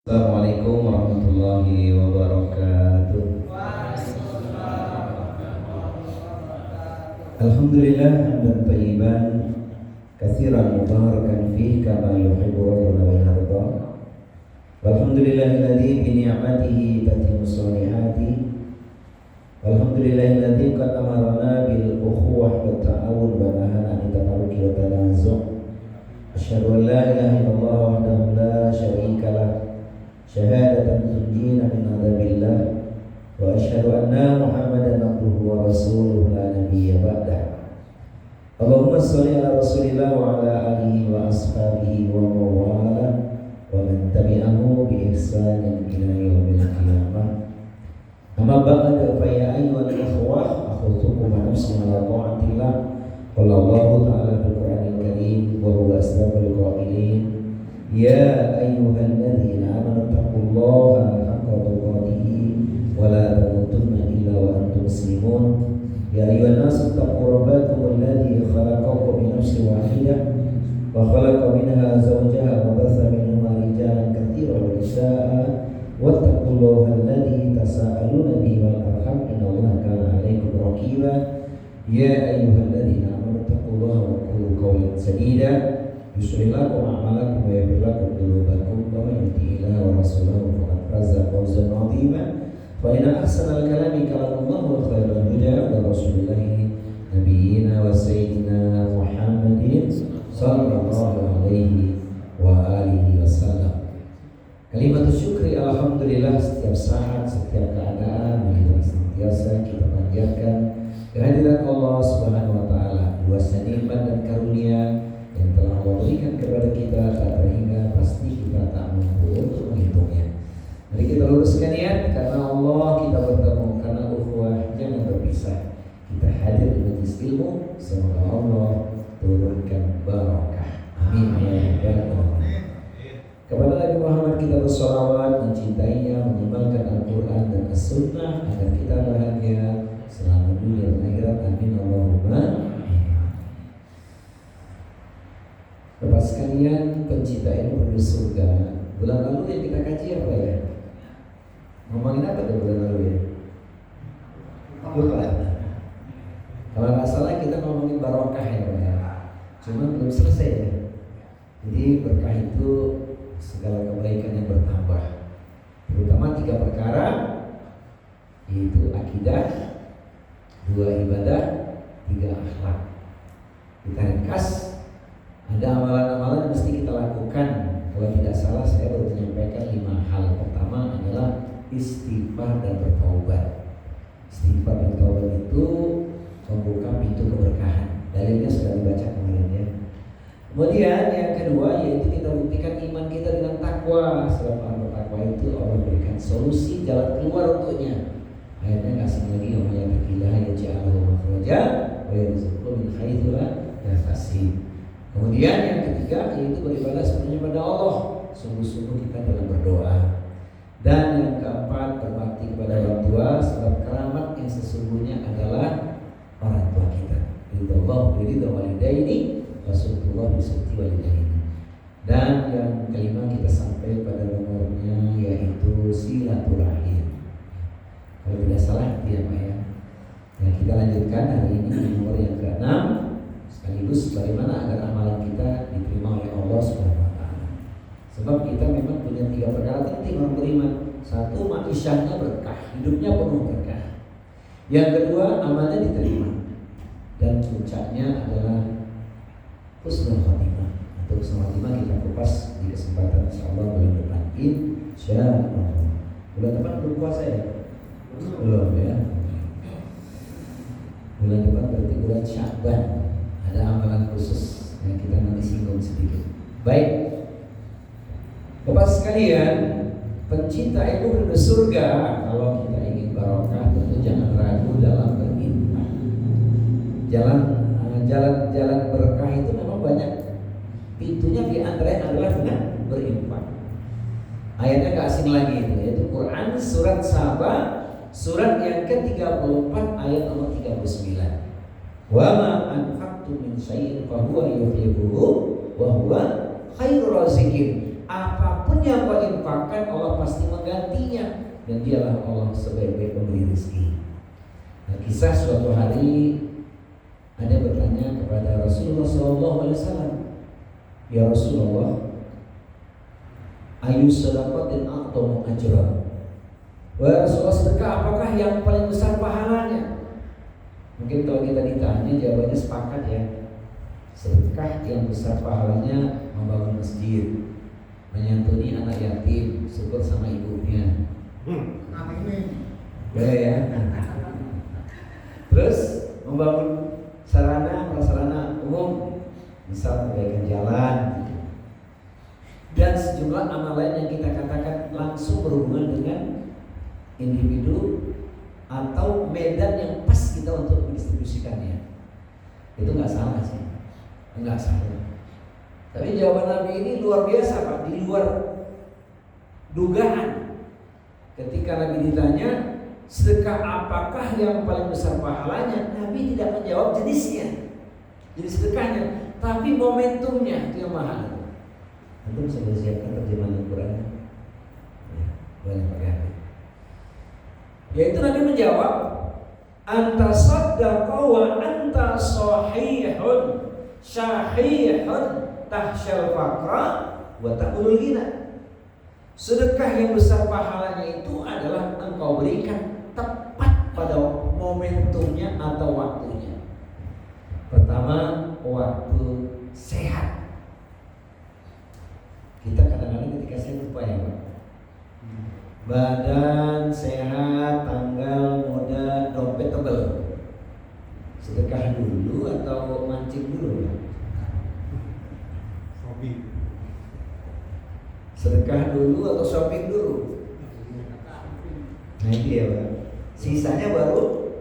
Assalamualaikum warahmatullahi wabarakatuh. Alhamdulillah hamdan thayyiban katsiran mubarakan fihi kama yuhibbu rabbuna wa yarda. Walhamdulillahilladzi bi ni'matihi tatimmu sholihati. Walhamdulillahilladzi qad amarna bil ukhuwah wat ta'awun wa nahana 'anil tafarruqi wa tanazu'. Asyhadu an la ilaha illallah wahdahu la syarika lah syahadatan tunjina min adzabillah wa asyhadu anna Muhammadan abduhu wa rasuluhu la nabiyya ba'dah. Allahumma shalli ala rasulillah wa ala alihi wa ashabihi wa mawala wa man tabi'ahu bi ihsanin ila yaumil qiyamah. Amma ba'd fa ya ayyuhal ikhwah akhutukum wa nafsi ala ta'atillah. Qala Allah ta'ala fil Qur'anil Karim wa huwa asdaqul qailin. Ya ayyuhalladzina amanu taqullaha haqqa tuqatih wa la tamutunna illa wa antum muslimun. Ya ayyuhan nasu taqu rabbakum alladzi khalaqakum min nafsin wahidah wa khalaqa minha zawjaha wa batha minhuma rijalan katsiran wa nisaa'a wattaqullaha alladzi tasaaluna bihi wal arham innallaha kana 'alaykum raqiba. Ya ayyuhalladzina amanu taqullaha wa qulu qawlan sadida yuslih lakum a'malakum wa yaghfir lakum dhunubakum wa man yuti'illah wa rasulahu faqad faza fawzan 'azima. Fa inna ahsanal kalami kalamullah wa khairal huda wa rasulillahi nabiyyina wa sayyidina Muhammadin sallallahu alaihi wa alihi wasallam. Kalimat syukri alhamdulillah setiap saat, setiap keadaan marilah senantiasa kita panjatkan kehadiran Allah Subhanahu wa taala, luasnya nikmat dan karunia yang telah Allah berikan kepada kita tak terhingga, pasti kita tak mampu untuk menghitungnya. Mari kita luruskan niat karena Allah kita bertemu, karena ukhuwah jangan berpisah. Kita hadir di majelis ilmu, semoga Allah turunkan barakah. Amin ya rabbal alamin. Kepada Nabi Muhammad kita bersolawat, mencintainya, mengamalkan Al-Quran dan As-Sunnah agar kita bahagia selama dunia dan akhirat. Amin Allahumma. Bapak sekalian, pencinta ilmu menuju surga. Bulan lalu yang kita kaji apa ya? Ngomongin apa tuh bulan lalu ya? Lupa. Kalau nggak salah kita ngomongin barokah ya Pak ya. Cuma belum selesai ya. Jadi berkah itu segala kebaikan yang bertambah. Terutama 3 perkara, yaitu akidah, 2 ibadah, 3 akhlak. Kita ringkas. Ada amalan-amalan yang mesti kita lakukan. Kalau tidak salah saya baru menyampaikan 5 hal. Pertama adalah istighfar dan bertaubat. Istighfar dan taubat itu membuka pintu keberkahan. Dalilnya sudah dibaca kemarin ya. Kemudian yang kedua yaitu kita buktikan iman kita dengan takwa. Sebab orang bertakwa itu Allah berikan solusi jalan keluar untuknya. Ayatnya nggak asing lagi, wa may yattaqillaha yaj'al lahu makhraja wa yarzuqhu min haitsu la yahtasib. Kemudian yang ketiga yaitu beribadah sepenuhnya pada Allah, sungguh-sungguh kita dalam berdoa. Dan yang keempat berbakti kepada orang tua, sebab keramat yang sesungguhnya adalah orang tua kita. Ridho walidaini wasulullah bisuti walidaini. Dan yang kelima kita sampai pada nomornya yaitu silaturahim. Kalau tidak salah itu ya Pak ya. Nah, kita lanjutkan hari ini di nomor yang ke-6. Sekaligus bagaimana agar amalan kita diterima oleh Allah Subhanahu wa taala. Sebab kita memang punya 3 perkara penting orang beriman. 1, ma'isyahnya berkah, hidupnya penuh berkah. Yang kedua, amalnya diterima. Dan puncaknya adalah husnul khotimah. Untuk husnul khotimah kita kupas di kesempatan insyaallah bulan depan. Insyaallah. Bulan depan belum puasa ya? Belum ya. Bulan depan berarti bulan Sya'ban. Ada amalan khusus yang kita nanti singgung sedikit. Baik, Bapak sekalian, pencinta ilmu menuju surga. Kalau kita ingin barokah, tentu jangan ragu dalam berinfak. Jalan berkah itu memang banyak. Pintunya di antaranya adalah dengan berinfak. Ayatnya gak asing lagi itu, yaitu Quran surat Saba, surat yang ke-34 ayat nomor 39. Wa ma anfaqtum min syai'in fa huwa yuhibbuhu wa huwa khairur raziqin. apapun yang kau infakkan Allah pasti menggantinya, dan dialah Allah sebaik-baik pemberi rezeki. Nah, kisah suatu hari ada bertanya kepada Rasulullah SAW, ya Rasulullah, ayu sedekatin a'dhamu ajran. Wahai Rasulullah, sedekah apakah yang paling besar pahalanya? Mungkin kalau kita ditanya jawabannya sepakat ya. Sedekah yang besar pahalanya membangun masjid, menyantuni anak yatim, syukur sama ibunya. Boleh ya. Terus membangun sarana prasarana umum, misal perbaikan jalan, dan sejumlah amal lain yang kita katakan langsung berhubungan dengan individu atau medan yang pas kita untuk mendistribusikannya. Itu nggak salah sih, nggak salah. Tapi jawaban Nabi ini luar biasa Pak, di luar dugaan. Ketika Nabi ditanya sedekah apakah yang paling besar pahalanya, Nabi tidak menjawab jenisnya, jenis sedekahnya, tapi momentumnya itu yang mahal. Nanti bisa disiapkan terjemahan Al-Quran ya, boleh pakai HP. Yaitu Nabi menjawab, anta saddaqa wa anta sahihun syahihun tahsyal faqra wa ta'ulul ghina. Sedekah yang besar pahalanya itu adalah engkau berikan tepat pada momentumnya atau waktunya. Pertama, waktu sehat. Kita kadang-kadang ketika sehat lupa ya Pak. Badan sehat, tanggal muda, dompet tebal. Sedekah dulu atau mancing dulu ya? Sedekah dulu atau shopping dulu? Nah ini ya Pak. Sisanya baru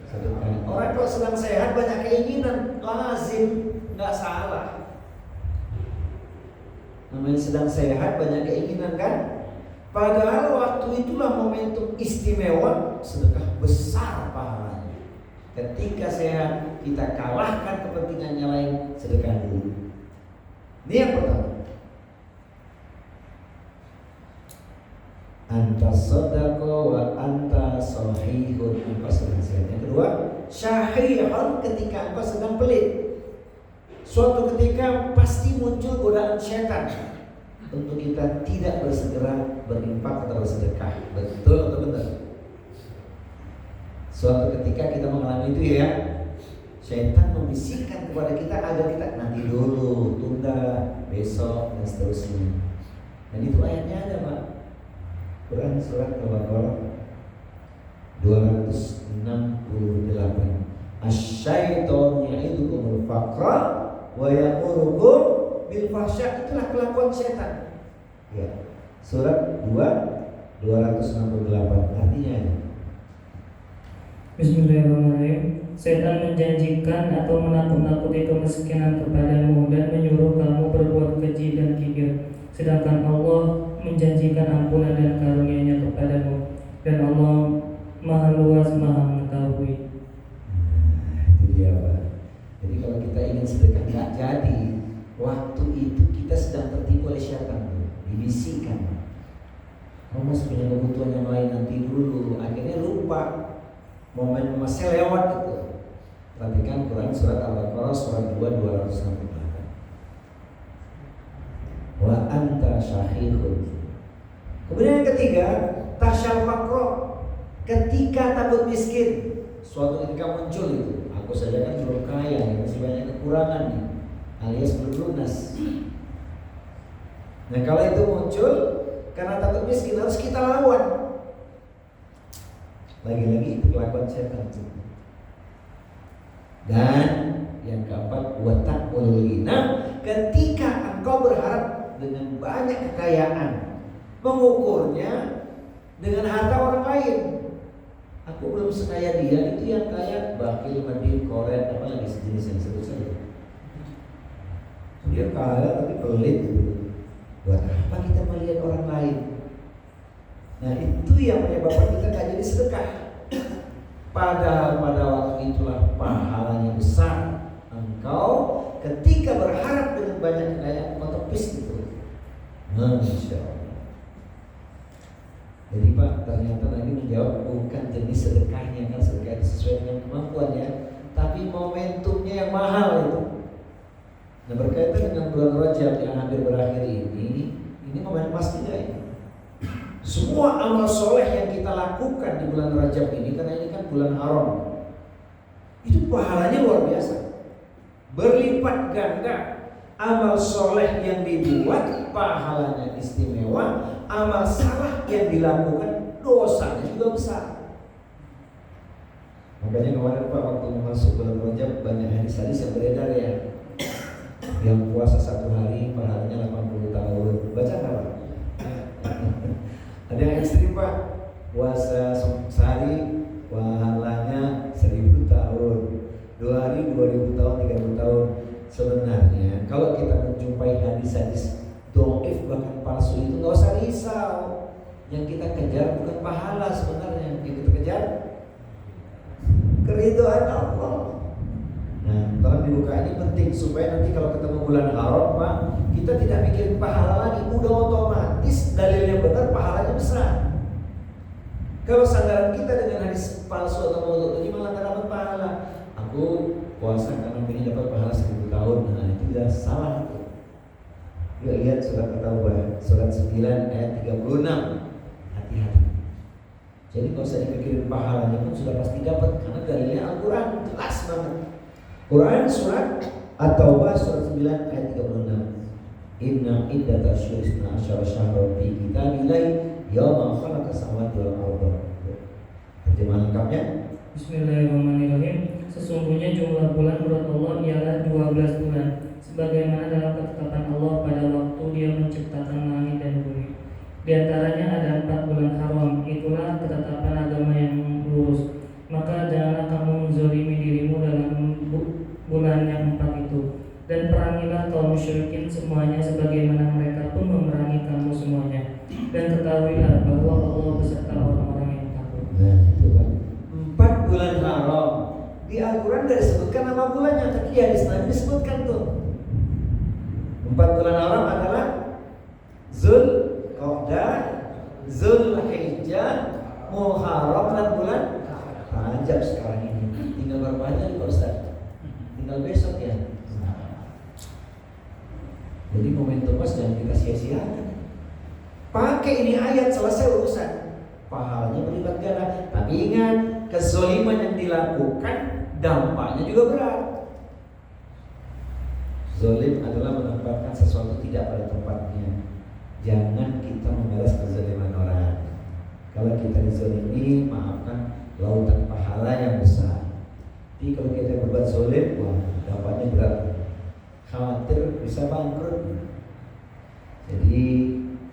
sedekah. Orang kalau sedang sehat banyak keinginan, lazim, nggak salah. Namanya sedang sehat banyak keinginan kan? Padahal waktu itulah momentum istimewa sedekah besar pahalanya. Ketika sehat kita kalahkan kepentingan yang lain, sedekah dulu. Ini yang pertama. Anta sadaqa wa anta sahihun, engkau sedang sehat. Yang kedua, syahihun, ketika engkau sedang pelit. Suatu ketika pasti muncul godaan setan untuk kita tidak bersegera berinfak atau bersedekah. Betul atau benar? Suatu ketika kita mengalami itu ya, setan membisikkan kepada kita agar kita nanti dulu, tunda, besok dan seterusnya. Dan itu ayatnya ada Pak. Quran surat Al-Baqarah 268. Asy-syaitanu ya'idukumul faqra wa ya'murukum bil fahsya. Itulah kelakuan setan. Ya. Surat 268 artinya ini. Bismillahirrahmanirrahim. Setan menjanjikan atau menakut-nakuti kemiskinan kepadamu dan menyuruh kamu berbuat keji dan kikir. Sedangkan Allah menjanjikan ampunan dan karunia-Nya kepadamu, dan Allah Maha Luas, Maha Mengetahui. Itu dia Pak. Jadi kalau kita ingin sedekah nggak jadi, waktu itu kita sedang tertipu oleh syaitan, dibisikkan. Kamu masih punya kebutuhan yang lain, nanti dulu. Akhirnya lupa, momen masih lewat itu. Perhatikan Quran surat Al-Baqarah surat 268. Wa anta syahihun. Kemudian yang ketiga, tasyal faqra, ketika takut miskin. Suatu ketika muncul itu, aku saja kan belum kaya, masih banyak kekurangan nih, alias belum lunas. Nah kalau itu muncul karena takut miskin, harus kita lawan. Lagi-lagi itu kelakuan setan. Dan yang keempat, wa ta'ulul ghina, ketika engkau berharap dengan banyak kekayaan, mengukurnya dengan harta orang lain. Aku belum sekaya dia, itu yang kaya bakil, medit, koret, apa lagi sejenis yang sebut saja. Dia kaya tapi pelit gitu. Buat apa kita melihat orang lain? Nah itu yang menyebabkan kita gak jadi sedekah. Padahal pada waktu itulah pahalanya besar. Engkau ketika berharap dengan banyak kekayaan, kau tepis gitu. Masya Allah. Jadi Pak, ternyata Nabi menjawab bukan jenis sedekahnya, kan sedekah itu sesuai dengan kemampuannya, tapi momentumnya yang mahal itu. Nah, berkaitan dengan bulan Rajab yang hampir berakhir ini momen emas tidak ini. Semua amal soleh yang kita lakukan di bulan Rajab ini, karena ini kan bulan haram, itu pahalanya luar biasa, berlipat ganda. Amal soleh yang dibuat pahalanya istimewa, amal salah yang dilakukan dosanya juga besar. Makanya kemarin Pak, waktu masuk bulan Rajab banyak hadis-hadis yang beredar ya. Yang puasa 1 hari pahalanya 80 tahun. Baca nggak Pak? Ada yang ekstrim Pak, puasa sehari pahalanya 1000 tahun, 2 hari 2000 tahun, 30 tahun. Sebenarnya kalau kita menjumpai hadis-hadis dhaif bahkan palsu itu nggak usah risau. Yang kita kejar bukan pahala sebenarnya, yang kita kejar keridhaan Allah. Nah, tolong dibuka, ini penting supaya nanti kalau ketemu bulan haram Pak, kita tidak mikirin pahala lagi, udah otomatis dalilnya benar, pahalanya besar. Kalau sandaran kita dengan hadis palsu atau maudhu, jadi malah nggak dapat pahala. Aku puasa karena ingin dapat pahala 1000 tahun, nah itu sudah salah itu. Yuk lihat surat At-Taubah, surat 9 ayat 36. Hati-hati. Jadi kalau saya dipikirin pahalanya pun sudah pasti dapat, karena dalilnya Al-Quran jelas banget. Quran surat At-Taubah surat 9 ayat 36. Inna iddatash syuhri 12 syahran fi kitabillahi yauma khalaqas samawati wal arda. Terjemahan lengkapnya. Bismillahirrahmanirrahim. Sesungguhnya jumlah bulan menurut Allah ialah 12 bulan, sebagaimana dalam ketetapan Allah pada waktu Dia menciptakan langit dan bumi. Di antaranya ada 4 bulan haram, itulah ketetapan agama yang lurus. Maka janganlah kamu menzalimi dirimu dalam bulan yang 4 itu. Dan perangilah kaum musyrikin semuanya sebagaimana mereka pun memerangi kamu semuanya. Dan ketahuilah bahwa Allah beserta orang-orang yang takut. Nah, itu kan 4 bulan haram. Di Al-Quran tidak disebutkan nama bulannya, tapi di hadis Nabi disebutkan tuh. 4 bulan haram adalah Zulqa'dah, Zulhijjah, Muharram, dan bulan Rajab sekarang ini. Tinggal berapa hari Pak Ustaz? Tinggal besok ya. Jadi momentum pas jangan kita sia-siakan. Pakai ini ayat, selesai urusan. Pahalanya berlipat ganda. Tapi ingat, kezaliman yang dilakukan dampaknya juga berat. Zalim adalah menempatkan sesuatu tidak pada tempatnya. Jangan kita membalas kezaliman orang. Kalau kita dizalimi, maafkan, lautan pahala yang besar. Tapi kalau kita berbuat zalim, wah, dampaknya berat. Khawatir bisa bangkrut. Jadi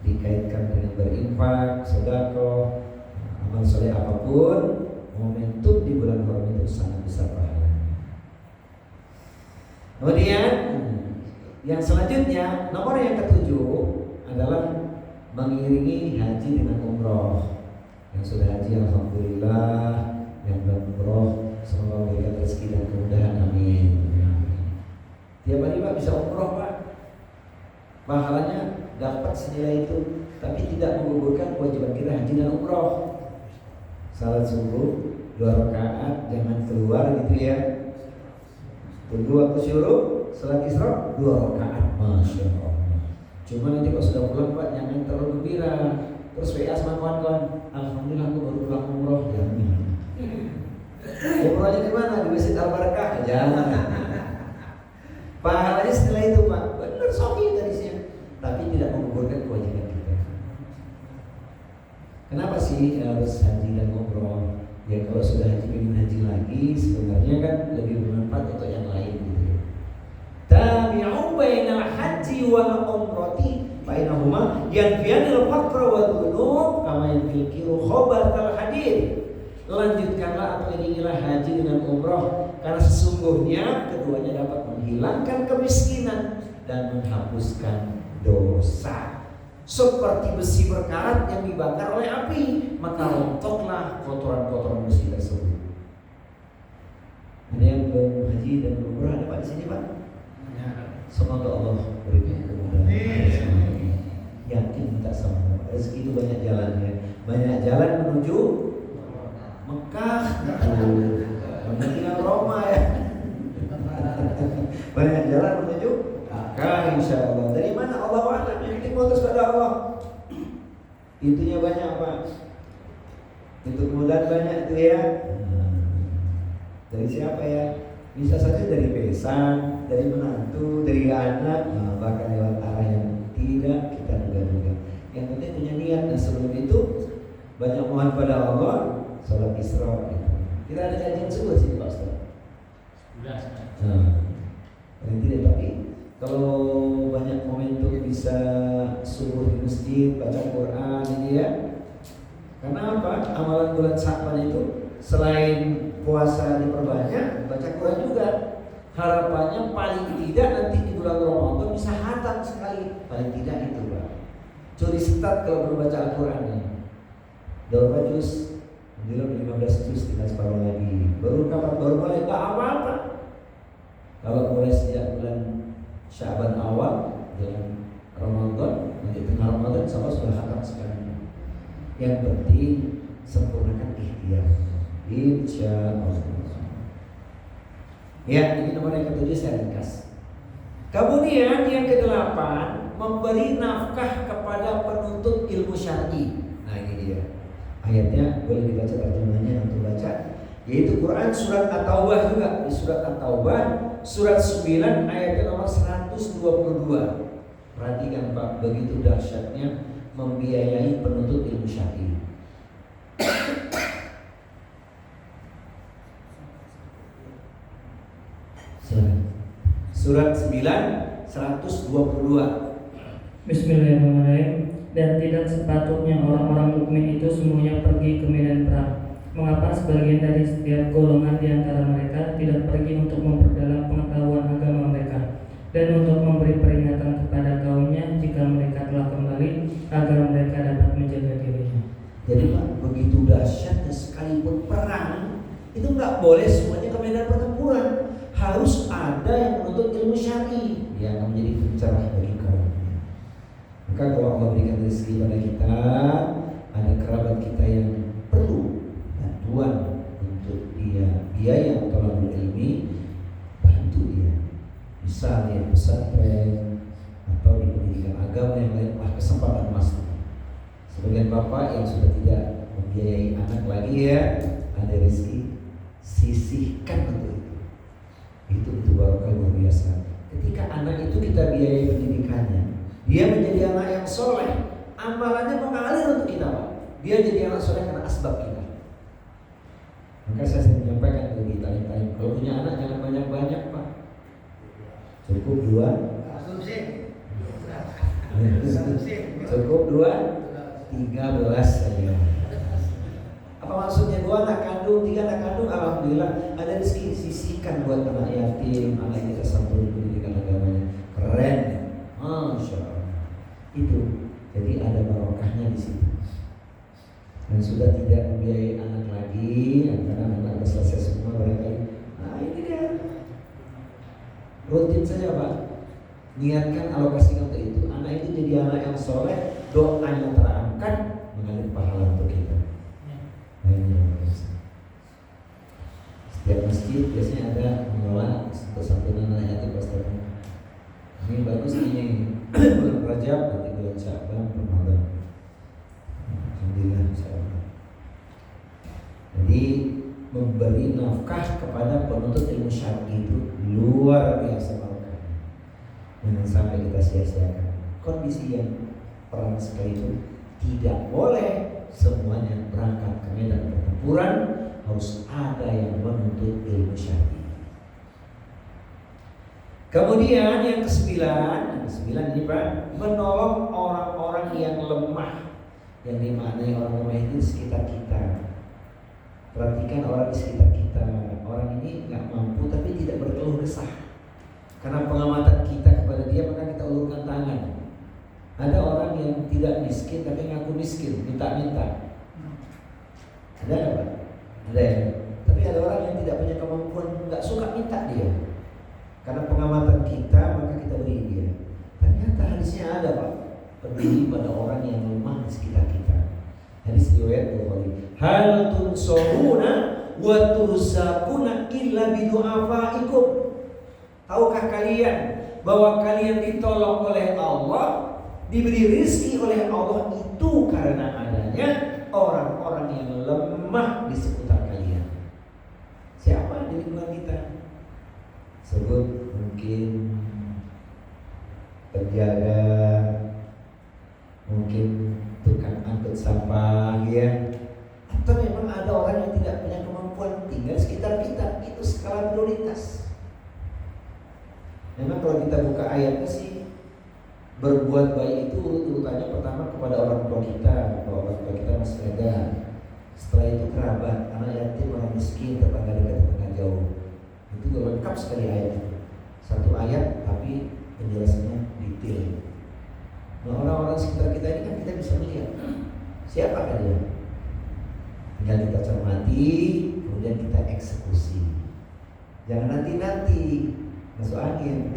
dikaitkan dengan berinfak, sedekah, amal soleh apapun, momentum di bulan haram itu sangat besar pahalanya. Kemudian yang selanjutnya, nomor yang ke-7 adalah mengiringi haji dengan umroh. Yang sudah haji alhamdulillah, yang belum umroh semoga memberikan rezeki dan kemudahan, amin. Tiap hari Pak bisa umroh Pak, pahalanya dapat senilai itu, tapi tidak menggugurkan kewajiban kita haji dan umroh. Salat subuh 2 rakaat, jangan keluar gitu ya. Tunggu waktu syuruk, salat isra 2 rakaat, masya Allah. Cuma nanti kalau sudah pulang Pak, jangan terlalu gembira. Terus WA sama kawan-kawan, alhamdulillah aku baru pulang umroh. Jangan. Umrohnya di mana? Di Masjid Al-Barakah? Jangan. Pahalanya setelah itu Pak, benar sohi garisnya, tapi tidak menggugurkan kewajiban kita. Kenapa sih harus haji dan umroh? Ya kalau sudah haji ingin haji lagi, sebenarnya kan lebih bermanfaat untuk yang lain gitu. Tabi'u bainal haji wal umrati bainahuma yanfiyanil faqra wa dhunub kama yanfikiru khabatal hadid. Lanjutkanlah atau iringilah haji dengan umroh, karena sesungguhnya keduanya dapat menghilangkan kemiskinan dan menghapuskan dosa. Seperti besi berkarat yang dibakar oleh api, maka rontoklah kotoran-kotoran besi tersebut. Ada yang belum haji dan belum umroh, ada Pak di sini Pak? Semoga Allah berikan kemudahan. Ya sama-sama. Rezeki itu banyak jalannya. Banyak jalan menuju Mekah. Menuju Roma ya. Banyak jalan menuju Mekah insyaallah. Dari mana Allah alam, yang penting fokus pada Allah. Pintunya banyak Pak. Pintu kemudahan banyak itu ya. Dari siapa ya? Bisa saja dari besan, dari menantu, dari anak, bahkan lewat arah yang tidak kita duga-duga. Yang penting punya niat. Nah sebelum itu banyak mohon pada Allah, sholat Isra. Kita ada kajian subuh sih Pak Ustaz. Paling tidak, tapi kalau banyak momentum bisa subuh di masjid, baca Quran ini ya. Karena apa? Amalan bulan Sya'ban itu selain puasa diperbanyak, baca Quran juga. Harapannya paling tidak nanti di bulan Ramadan bisa khatam sekali. Paling tidak itu Pak. Curi start kalau belum baca Al-Quran nih. Berapa juz? Belum 15 juz, tinggal separuh lagi. Baru kapan? Baru mulai gak apa-apa. Kalau mulai sejak bulan Sya'ban awal, bulan Ramadan, nanti tengah Ramadan sama sudah khatam sekali. Yang penting sempurnakan ikhtiar. Insyaallah. Ya, ini nomor yang ketujuh saya ringkas. Kemudian yang ke-8, memberi nafkah kepada penuntut ilmu syar'i. Nah ini dia. Ayatnya boleh dibaca terjemahnya untuk baca, yaitu Quran surat At-Taubah juga. Di surat At-Taubah surat 9 ayatnya nomor 122. Perhatikan Pak, begitu dahsyatnya membiayai penuntut ilmu syar'i. Surat 9 122. Bismillahirrahmanirrahim. Dan tidak sepatutnya orang-orang mukmin itu semuanya pergi ke medan perang. Mengapa sebagian dari setiap golongan di antara mereka tidak pergi untuk memperdalam pengetahuan agama mereka dan untuk memberi peringatan kepada kaumnya jika mereka telah kembali agar mereka dapat menjaga dirinya. Jadi Pak, begitu dahsyatnya sekalipun perang itu nggak boleh semuanya ke medan pertempuran. Harus ada yang menuntut ilmu syar'i yang akan menjadi pencerah bagi kaumnya. Maka kalau Allah berikan rezeki pada kita, ada kerabat kita yang perlu bantuan untuk dia biaya tolong ilmi, bantu dia. Misalnya pesantren atau di pendidikan agama yang lain, kesempatan emas. Sebagian bapak yang sudah tidak membiayai anak lagi ya, ada rezeki, sisihkan untuk itu barokah luar biasa. Ketika anak itu kita biayai pendidikannya, dia menjadi anak yang soleh, amalannya mengalir untuk kita Pak. Dia jadi anak soleh karena asbab kita. Maka saya sering menyampaikan ke kita, kalau punya anak jangan banyak-banyak Pak. Cukup 2. Cukup 2, 13 saja. Apa maksudnya? 2 anak kandung, 3 anak kandung, alhamdulillah ada rezeki sisihkan buat anak yatim, anak yang tersambung pendidikan agamanya. Keren, masya Allah. Itu jadi ada barokahnya di situ. Dan sudah tidak membiayai anak lagi, karena anak selesai semua barangkali. Nah ini dia. Rutin saja Pak. Niatkan alokasikan untuk itu. Anak itu jadi anak yang soleh, doanya terangkat, mengalir pahala untuk kita. Setiap masjid biasanya ada mengelola untuk santunan anak yatim Ustaz. Ini bagus ini bulan Rajab, nanti bulan Sya'ban, Ramadan. Alhamdulillah insyaallah. Jadi memberi nafkah kepada penuntut ilmu syar'i itu luar biasa barokahnya. Jangan sampai kita sia-siakan. Kondisi yang perang sekali itu tidak boleh semuanya berangkat ke medan pertempuran, harus ada yang menuntut ilmu syar'i. Kemudian yang ke-9 ini Pak, menolong orang-orang yang lemah. Yang dimaknai orang lemah itu di sekitar kita. Perhatikan orang di sekitar kita. Orang ini nggak mampu tapi tidak berkeluh kesah. Karena pengamatan kita kepada dia, maka kita ulurkan tangan. Ada orang yang tidak miskin tapi ngaku miskin, minta-minta. Ada nggak Pak? Ada ya. Tapi ada orang yang tidak punya kemampuan, nggak suka minta dia. Karena pengamatan kita, maka kita beri dia. Ternyata hadisnya ada Pak. peduli pada orang yang lemah di sekitar kita. Hadis riwayat Bukhari. Hal tunsoruna wa turzaquna illa bidu'afaikum. Tahukah kalian bahwa kalian ditolong oleh Allah, diberi rezeki oleh Allah itu karena adanya orang-orang yang lemah di sekitar kalian. Siapa di lingkungan kita? Sebut mungkin penjaga, mungkin tukang angkut sampah, ya. Atau memang ada orang yang tidak punya kemampuan tinggal di sekitar kita. Itu skala prioritas. Memang kalau kita buka ayatnya sih, berbuat baik itu urutannya pertama kepada orang tua kita, kalau orang tua kita masih ada. Setelah itu kerabat, anak yatim, orang miskin, tetangga dekat, tetangga jauh. Itu lengkap sekali ayat itu. Satu ayat tapi penjelasannya detail. Nah, orang-orang sekitar kita ini kan kita bisa melihat siapa kan dia. Tinggal kita cermati, kemudian kita eksekusi. Jangan nanti masuk angin.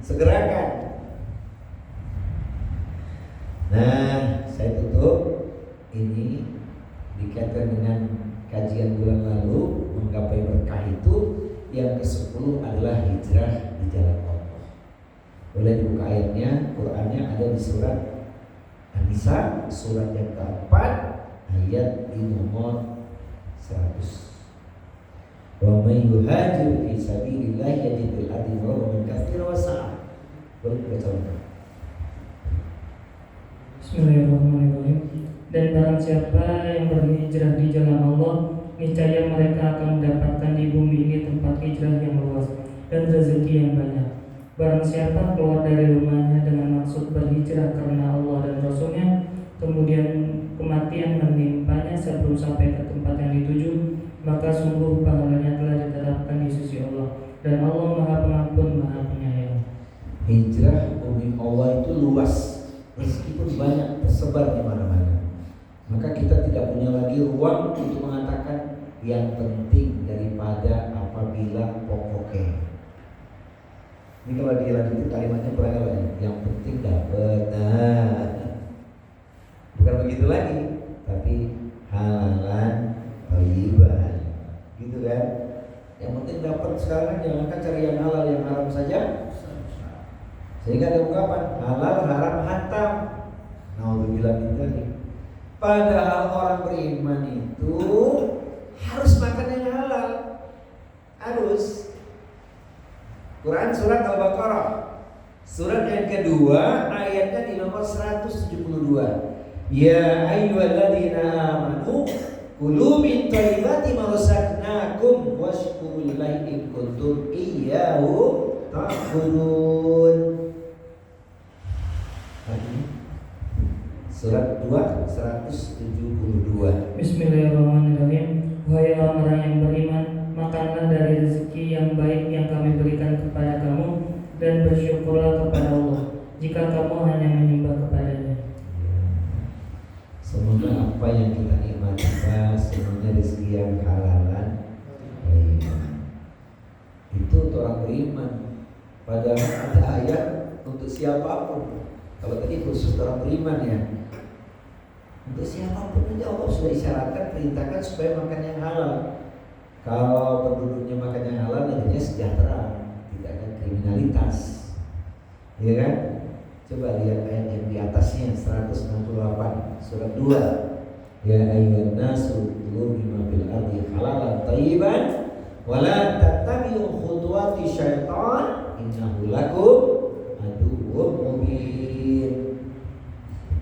Segerakan. Nah, saya tutup ini dikaitkan dengan kajian bulan lalu, menggapai berkah itu yang ke-10 adalah hijrah di jalan Allah. Boleh dibuka ayatnya, Qur'annya ada di surat An-Nisa, surat yang ke-4, ayat di nomor 100. Wa may yuhajir fi sabilillah yajid fil ardi mawran katsiran wa sa'a. Boleh baca lengkap. Bismillahirrahmanirrahim. Dan barang siapa yang berhijrah di jalan Allah, niscaya mereka akan mendapatkan di bumi ini tempat hijrah yang luas dan rezeki yang banyak. Barang siapa keluar dari rumahnya dengan maksud berhijrah karena Allah dan Rasulnya, kemudian kematian menimpanya sebelum sampai ke tempat yang dituju, maka sungguh pahalanya telah ditetapkan di sisi Allah, dan Allah Maha Pengampun, Maha Penyayang. Hijrah bumi Allah itu luas, meskipun banyak tersebar di mana-mana. Maka kita tidak punya lagi ruang untuk mengatakan yang penting daripada apabila pokoknya. Ini kalau dilanjutin kalimatnya kurang apa ya? Yang penting dapat. Nah, bukan begitu lagi, tapi halalan thayyiban. Gitu kan? Yang penting dapat. Sekarang jangankan cari yang halal, yang haram saja. Sehingga ada ungkapan halal haram hatam. Nauzubillah min dzalik. Padahal orang beriman itu harus makan yang halal. Harus. Quran surat Al-Baqarah, surat yang kedua, ayatnya di nomor 172. Ya ayyuhalladzina amanu kulu min thayyibati ma razaqnakum washkuru lillahi in kuntum iyyahu ta'budun. Surat 2 172. Bismillahirrahmanirrahim. Wahai orang-orang yang beriman, makanlah dari rezeki yang baik yang kami berikan kepada kamu, dan bersyukurlah kepada Allah jika kamu hanya menyembah kepadanya. Semoga apa yang kita nikmati semuanya rezeki yang halalan. Itu untuk orang beriman. Padahal ada ayat untuk siapapun. Kalau tadi khusus orang beriman ya. Untuk siapapun aja Allah sudah isyaratkan, perintahkan supaya makan yang halal. Kalau penduduknya makan yang halal, jadinya sejahtera, tidak ada kriminalitas, ya kan? Coba lihat ayat yang di atasnya 168 surat 2. Ya ayyuhan nasu kulu mimma fil ardi halalan thayyiban wa la tattabi'u khutuwati syaitan innahu lakum aduwwun mubin.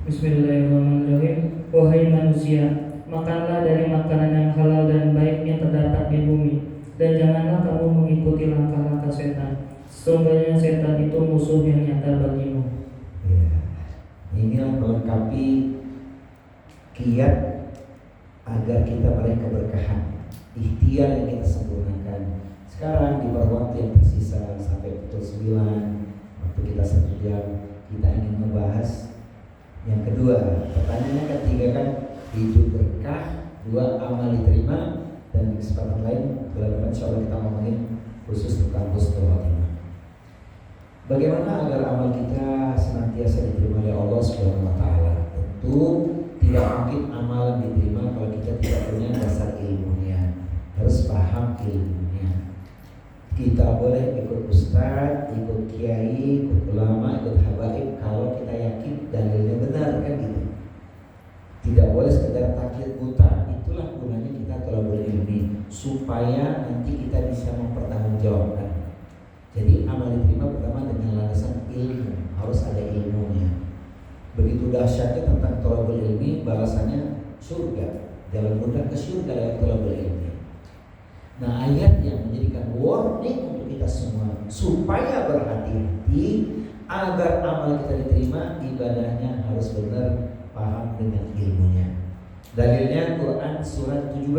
Bismillahirrahmanirrahim. Wahai manusia, makanlah dari makanan yang halal dan baik yang terdapat di bumi, dan janganlah kamu mengikuti langkah-langkah setan. Sesungguhnya setan itu musuh yang nyata bagimu. Ya, inilah melengkapi kiat agar kita meraih keberkahan. Ikhtiar yang kita sempurnakan. Sekarang di waktu yang tersisa sampai pukul 9, waktu kita 1 jam, kita ingin membahas yang kedua. Pertanyaannya ketiga kan hidup berkah, 2 amal diterima, dan di kesempatan lain bulan depan insyaallah kita ngomongin khusus tentang husnul khotimah. Bagaimana agar amal kita senantiasa diterima oleh Allah Subhanahu wa taala? Tentu tidak mungkin amalan diterima kalau kita tidak punya dasar ilmunya. Harus paham ilmunya. Kita boleh ikut ustaz, ikut kiai, ikut ulama, ikut habaib kalau kita yakin dalilnya benar, kan gitu. Tidak boleh sekedar taklid buta. Itulah gunanya kita thalabul ilmi, supaya nanti kita bisa mempertanggungjawabkan. Jadi amal diterima pertama dengan landasan ilmu, harus ada ilmunya. Begitu dahsyatnya tentang thalabul ilmi, balasannya surga. Jalan mudah ke surga lewat thalabul ilmi. Nah, ayat yang menjadikan warning untuk kita semua supaya berhati-hati agar amal kita diterima, ibadahnya harus benar, paham dengan ilmunya. Dalilnya Quran surat 17.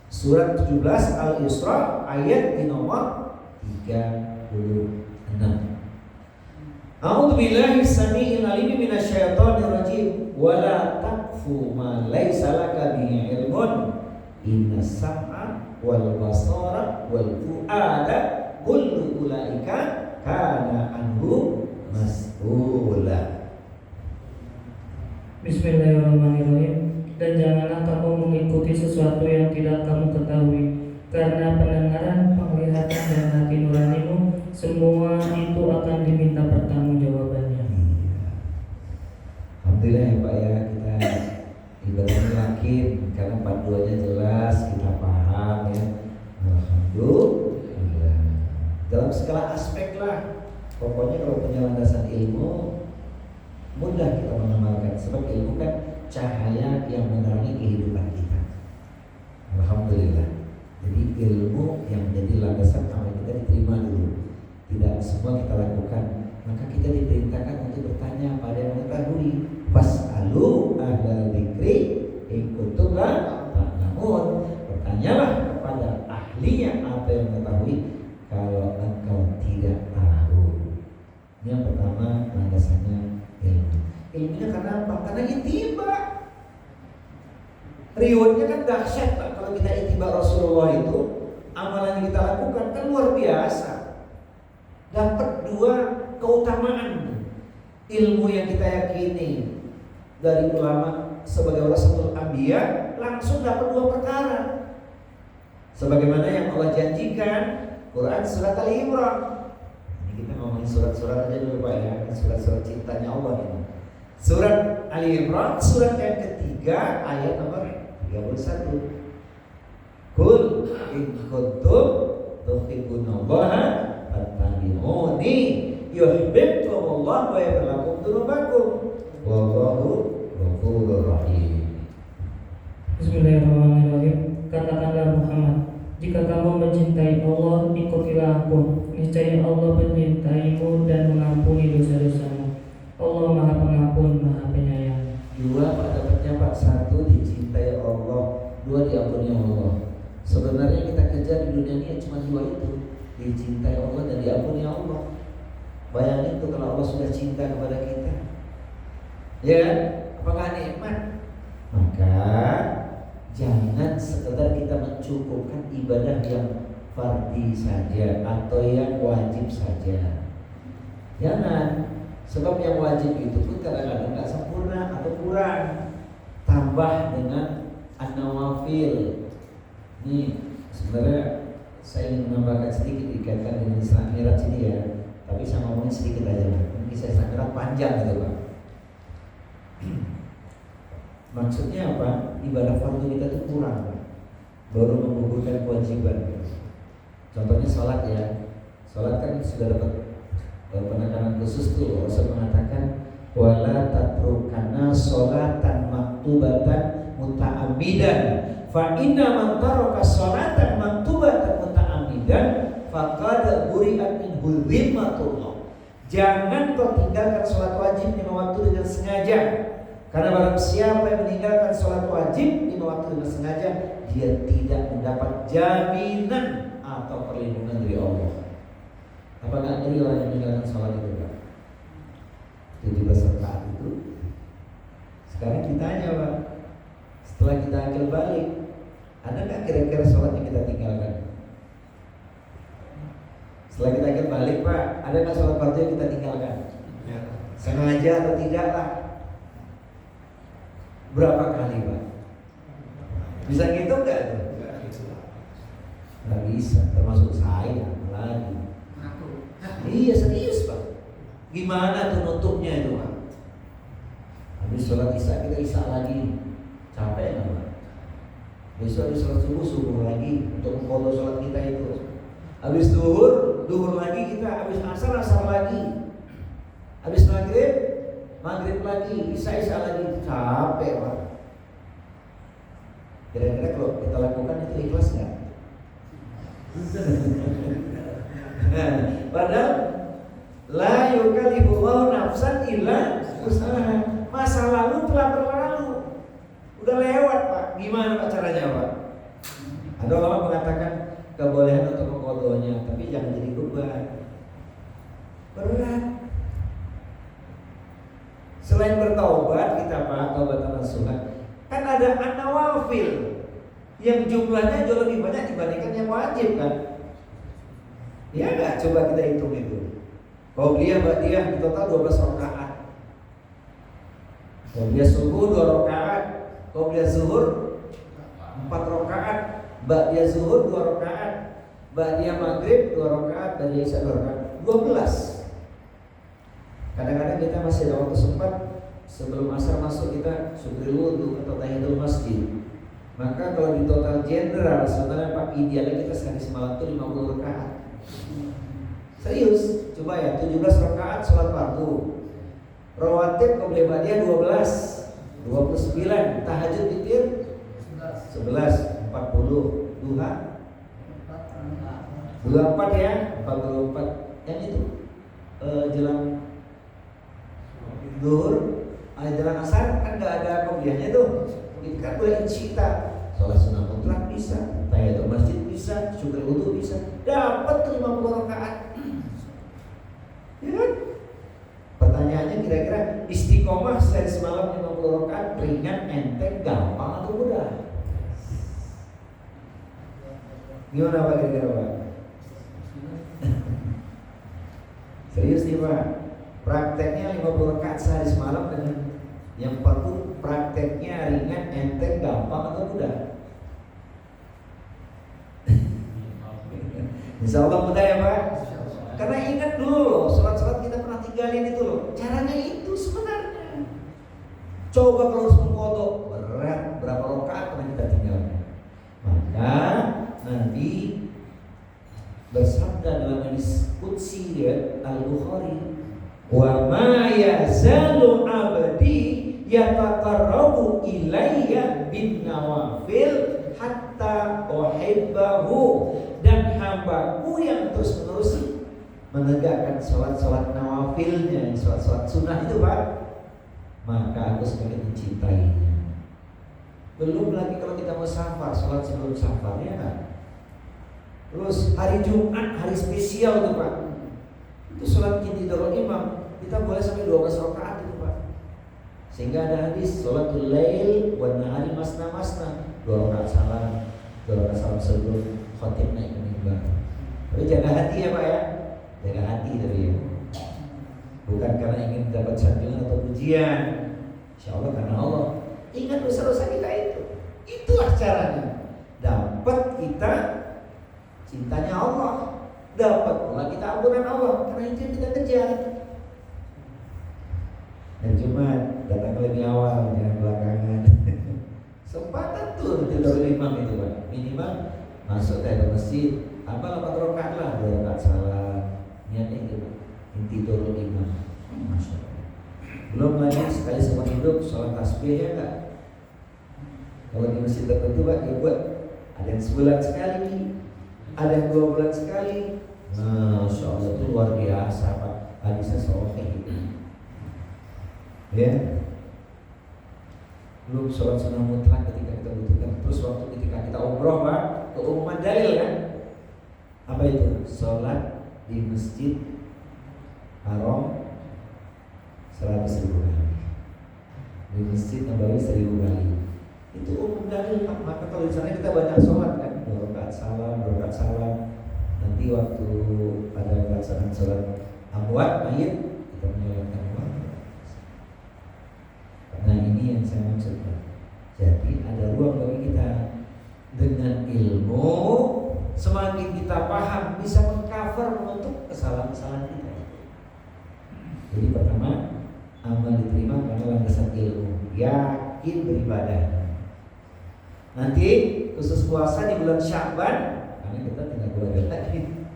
Surat 17 Al-Isra ayat di nomor 36. A'udzu billahi samii'il 'aliim minasyaitonir rajiim. Wala taqfu ma laisa laka bihi 'ilmun. Innas sam'a wal basara wal fu'ada kullu ulaika kana anhu mas'ula. Bismillahirrahmanirrahim. Dan janganlah kamu mengikuti sesuatu yang tidak kamu ketahui, karena pendengaran, penglihatan, dan hati nuranimu semua itu akan diminta pertanggungjawabannya. Alhamdulillah ya Pak ya, kita ibadahnya yakin karena panduannya jelas, kita paham ya. Alhamdulillah. Dalam segala aspek lah. Pokoknya kalau punya landasan ilmu, mudah kita mengamalkan. Sebab ilmu kan cahaya yang menerangi kehidupan kita. Alhamdulillah. Jadi ilmu yang menjadi landasan amal kita diterima dulu. Tidak semua kita lakukan. Maka kita diperintahkan untuk bertanya pada yang mengetahui. Fas'alu ahlal dzikri in kuntum la ta'lamun. Bertanyalah kepada ahlinya apa yang mengetahui kalau engkau tidak tahu. Ini yang pertama landasannya ilmu. Ilmunya karena apa? Karena ittiba. Rewardnya kan dahsyat Pak. Kalau kita ittiba Rasulullah itu, amalan yang kita lakukan kan luar biasa. Dapat dua keutamaan. Ilmu yang kita yakini dari ulama sebagai Rasul Anbiya, langsung dapat dua perkara. Sebagaimana yang Allah janjikan, Quran surat Ali Imran. Ini kita ngomongin surat-surat aja dulu Pak ya, surat-surat cintanya Allah ini. Surat Ali Imran, surat yang ketiga, ayat nomor 31. Qul in kuntum tuhibbunallaha fattabi'uni yuhibbukumullah wa yaghfir lakum dzunubakum wallahu ghafurur rahim. Bismillahirrahmanirrahim. Katakanlah Muhammad, jika kamu mencintai Allah, ikutilah aku. Niscaya Allah mencintaimu dan mengampuni dosa-dosamu. Allah Maha Pengampun, Maha Penyayang. Dua Pak dapatnya Pak, satu dicintai Allah, dua diampuni Allah. Sebenarnya kita kejar di dunia ini cuma dua itu, dicintai Allah dan diampuni Allah. Bayangin tuh kalau Allah sudah cinta kepada kita, ya, apakah nikmat? Maka jangan sekedar kita mencukupkan ibadah yang fardhi saja atau yang wajib saja. Jangan. Sebab yang wajib itu pun kadang-kadang nggak sempurna atau kurang. Tambah dengan an-nawafil. Ini sebenarnya saya ingin menambahkan sedikit dikaitkan dengan Isra Mi'raj ini ya. Tapi saya ngomongin sedikit aja. Mungkin saya sangat panjang gitu Pak. Maksudnya apa? Ibadah fardu kita itu kurang, baru menggugurkan kewajiban. Contohnya sholat ya. Sholat kan sudah dapat penekanan khusus tuh. Rasul mengatakan wala tatrukanna sholatan maktubatan muta'ammidan fa inna man taraka sholatan maktubatan muta'ammidan faqad buri'at minhu dhimmatullah. Jangan kau tinggalkan sholat wajib lima waktu dengan sengaja, karena barang siapa yang meninggalkan sholat wajib lima waktu dengan sengaja, dia tidak mendapat jaminan atau perlindungan dari Allah. Apa nggak ngeri orang yang meninggalkan sholat itu Pak? 17 rakaat itu. Sekarang kita tanya Pak, setelah kita akil balik, ada nggak kira-kira sholat yang kita tinggalkan? Setelah kita ingat balik, Pak, ada nggak sholat fardu yang kita tinggalkan? Sengaja atau tidak lah? Berapa kali, Pak? Bisa ngitung nggak tuh? Nggak bisa, termasuk saya lagi. Iya serius, Pak. Gimana tuh nutupnya itu, Pak? Habis sholat isya kita isya lagi, capek nggak, Pak? Besok habis sholat subuh lagi untuk mengkodok sholat kita itu. Habis duhur lagi kita, habis asar lagi. Habis maghrib lagi, isya lagi, capek, Pak. Kira-kira kalau kita lakukan itu ikhlas nggak? Padahal la yukallifullahu nafsan illa wus'aha. Masa lalu telah berlalu, udah lewat, Pak. Gimana Pak caranya, Pak? Ada ulama mengatakan kebolehan untuk mengqadanya, tapi jangan jadi beban. Berat. Selain bertaubat kita, Pak, taubatan nasuha, kan ada an-nawafil yang jumlahnya jauh lebih banyak dibandingkan yang wajib, kan? Ya enggak? Coba kita hitung itu. Qobliyah ba'diyah di total 12 rakaat. Qobliyah subuh 2 rakaat, qobliyah zuhur 4 rakaat, ba'diyah zuhur 2 rakaat, ba'diyah maghrib 2 rakaat, ba'diyah isya 2 rakaat. 12. Kadang-kadang kita masih ada waktu sempat sebelum asar masuk kita syukur wudu atau tahiyatul masjid. Maka kalau di total general sebenarnya Pak idealnya kita sehari semalam itu 50 rakaat. Serius, coba ya 17 rakaat sholat fardu. Rawatib qobliyah ba'diyah 12, 29, tahajud witir 11, 40, duha 24 ya, 44. Yang itu jelang zuhur, jelang asar kan nggak ada qobliyahnya tuh. Kita kan boleh incita, sholat sunnah mutlak bisa, tahiyatul masjid bisa, syukur wudu bisa, dapat 50 rakaat. Ya kan? Pertanyaannya kira-kira istiqomah sehari semalam 50 rakaat ringan, enteng, gampang atau mudah? Gimana Pak kira-kira, Pak? Serius nih, Pak. Prakteknya 50 rakaat sehari semalam dengan yang fardu, prakteknya ringan, enteng, gampang atau mudah? Insya Allah mudah ya, Pak. Karena ingat dulu loh, sholat-sholat kita pernah tinggalin itu loh. Caranya itu sebenarnya. Coba kalau harus mengkodok, berat, berapa rakaat pernah kita tinggalkan. Maka nanti bersabda dalam hadis qudsi ya Al-Bukhari, wa ma yazalu abdi yataqarrabu ilayya bin nawafil hatta uhibbahu, dan hambaku yang terus menerus menegakkan sholat-sholat nawafilnya, sholat-sholat sunnah itu, Pak, maka aku semakin mencintainya. Belum lagi kalau kita mau safar, sholat sebelum safar, ya kan? Terus hari Jumat, hari spesial tuh, Pak, itu sholat intidharul imam, kita boleh sampai 12 rakaat itu, Pak. Sehingga ada hadis sholatul lail wan nahari masna masna, 2 rakaat salam, 2 rakaat salam sebelum khatib naik ke mimbar. Tapi jaga hati ya, Pak ya. Jaga hati tadi ya. Bukan karena ingin dapat sanjungan atau pujian, insya Allah karena Allah. Ingat dosa-dosa kita itu. Itulah caranya. Dapat kita cintanya Allah, dapat pula kita ampunan Allah, karena itu yang kita kejar. Dan Jumat datang lebih awal, jangan belakangan. Sempatan tuh tidur imam itu, Pak. Minimal masuk ke masjid, apa 8 rakaat lah, 2 rakaat salam. Niatnya itu, intidharul imam. Masya Allah. Belum lagi sekali seumur hidup sholat tasbih, ya enggak? Kalau di masjid tertentu, Pak, dia buat ada yang sebulan sekali, ada yang 2 bulan sekali. Masya Allah, itu luar biasa, Pak. Hadisnya sahih gitu. Ya. Belum sholat sunnah mutlak ketika kita butuhkan. Terus waktu ketika kita umroh, Pak, keumuman dalil kan? Apa itu? Sholat di masjid Haram 100.000 kali, di masjid Nabawi 1.000 kali. Itu umum dalil, Pak. Maka kalau di sana kita banyak sholat kan, 2 rakaat salam, 2 rakaat salam. Nanti waktu pada pelaksanaan sholat amwat mayit kita menyalakan uang. Nah ini yang saya maksudkan. Jadi ada ruang bagi kita dengan ilmu. Semakin kita paham bisa mengcover menutup kesalahan-kesalahan kita. Jadi pertama, amal diterima karena landasan ilmu, yakin beribadah. Nanti khusus puasa di bulan Sya'ban, karena kita tinggal 2 bulan lagi.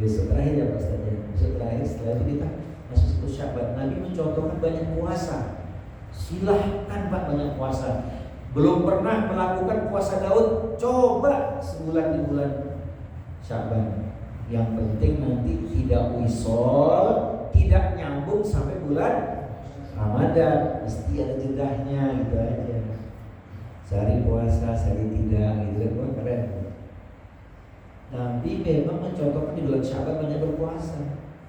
Besok terakhir ya Pak Ustaz. Besok terakhir setelah itu kita masuk ke Sya'ban. Nabi mencontohkan banyak puasa. Silahkan Pak banyak puasa. Belum pernah melakukan puasa Daud, coba sebulan di bulan Sya'ban. Yang penting nanti tidak wisol, tidak nyambung sampai bulan Ramadan, mesti ada jedahnya gitu aja. Sehari puasa, sehari tidak gitu kan, keren. Nabi memang mencontohkan di bulan Sya'ban banyak berpuasa.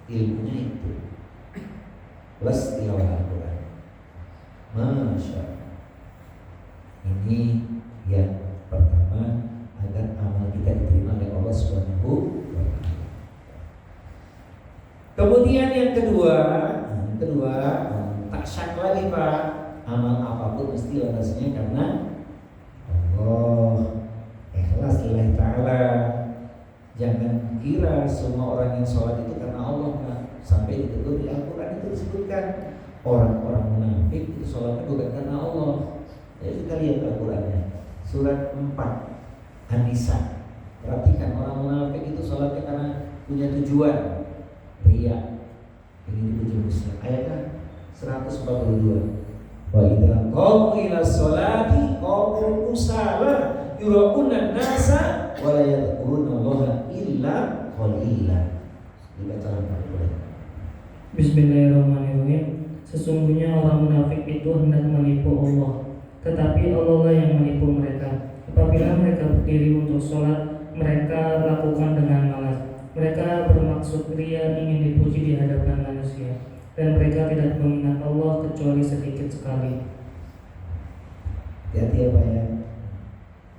Ilmunya itu plus tilawah Al-Quran. Masya Allah. Ini yang pertama, agar amal kita diterima oleh Allah Subhanahu wa Ta'ala. Kemudian yang kedua, tak syak lagi Pak, amal apapun mesti landasnya karena Allah, ikhlas lillahi ta'ala. Jangan kira semua orang yang sholat itu karena Allah Pak. Sampai ditegur di Al-Quran itu disebutkan orang-orang munafik itu sholatnya bukan karena Allah. Jadi kita lihat Al-Qurannya, surat 4 An-Nisa. Perhatikan, orang munafik itu sholatnya karena punya tujuan riya, ingin dipuji manusia. Ayatnya 142. Wa idza qamu ila sholati qamu kusala yura'una nasa wa la yadhkuruna Allaha illa qalila. Dibaca lagi. Bismillahirrahmanirrahim. Sesungguhnya orang munafik itu hendak menipu Allah, tetapi Allah lah yang menipu mereka. Apabila mereka berdiri untuk sholat, mereka lakukan dengan malas. Mereka bermaksud ria, ingin dipuji di hadapan manusia, dan mereka tidak mengingat Allah kecuali sedikit sekali. Hati-hati ya Pak ya.